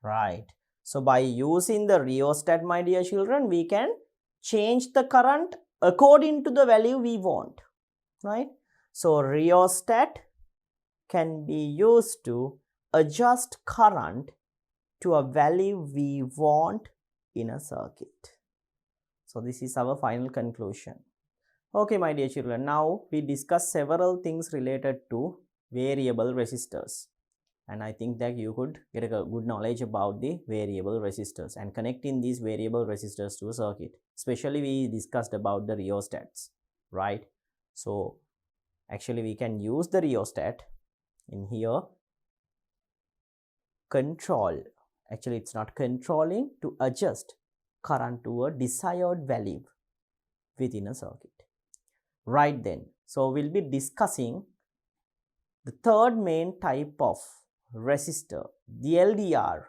Right. So by using the rheostat, my dear children, we can change the current according to the value we want, right? So rheostat can be used to adjust current to a value we want in a circuit. So this is our final conclusion. Okay, my dear children, now we discussed several things related to variable resistors. And I think that you could get a good knowledge about the variable resistors and connecting these variable resistors to a circuit. Especially we discussed about the rheostats, right? So actually we can use the rheostat in here control, actually it's not controlling, to adjust current to a desired value within a circuit. Right then, so we'll be discussing the third main type of resistor, the LDR,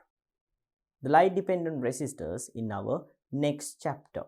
the light dependent resistors, in our next chapter.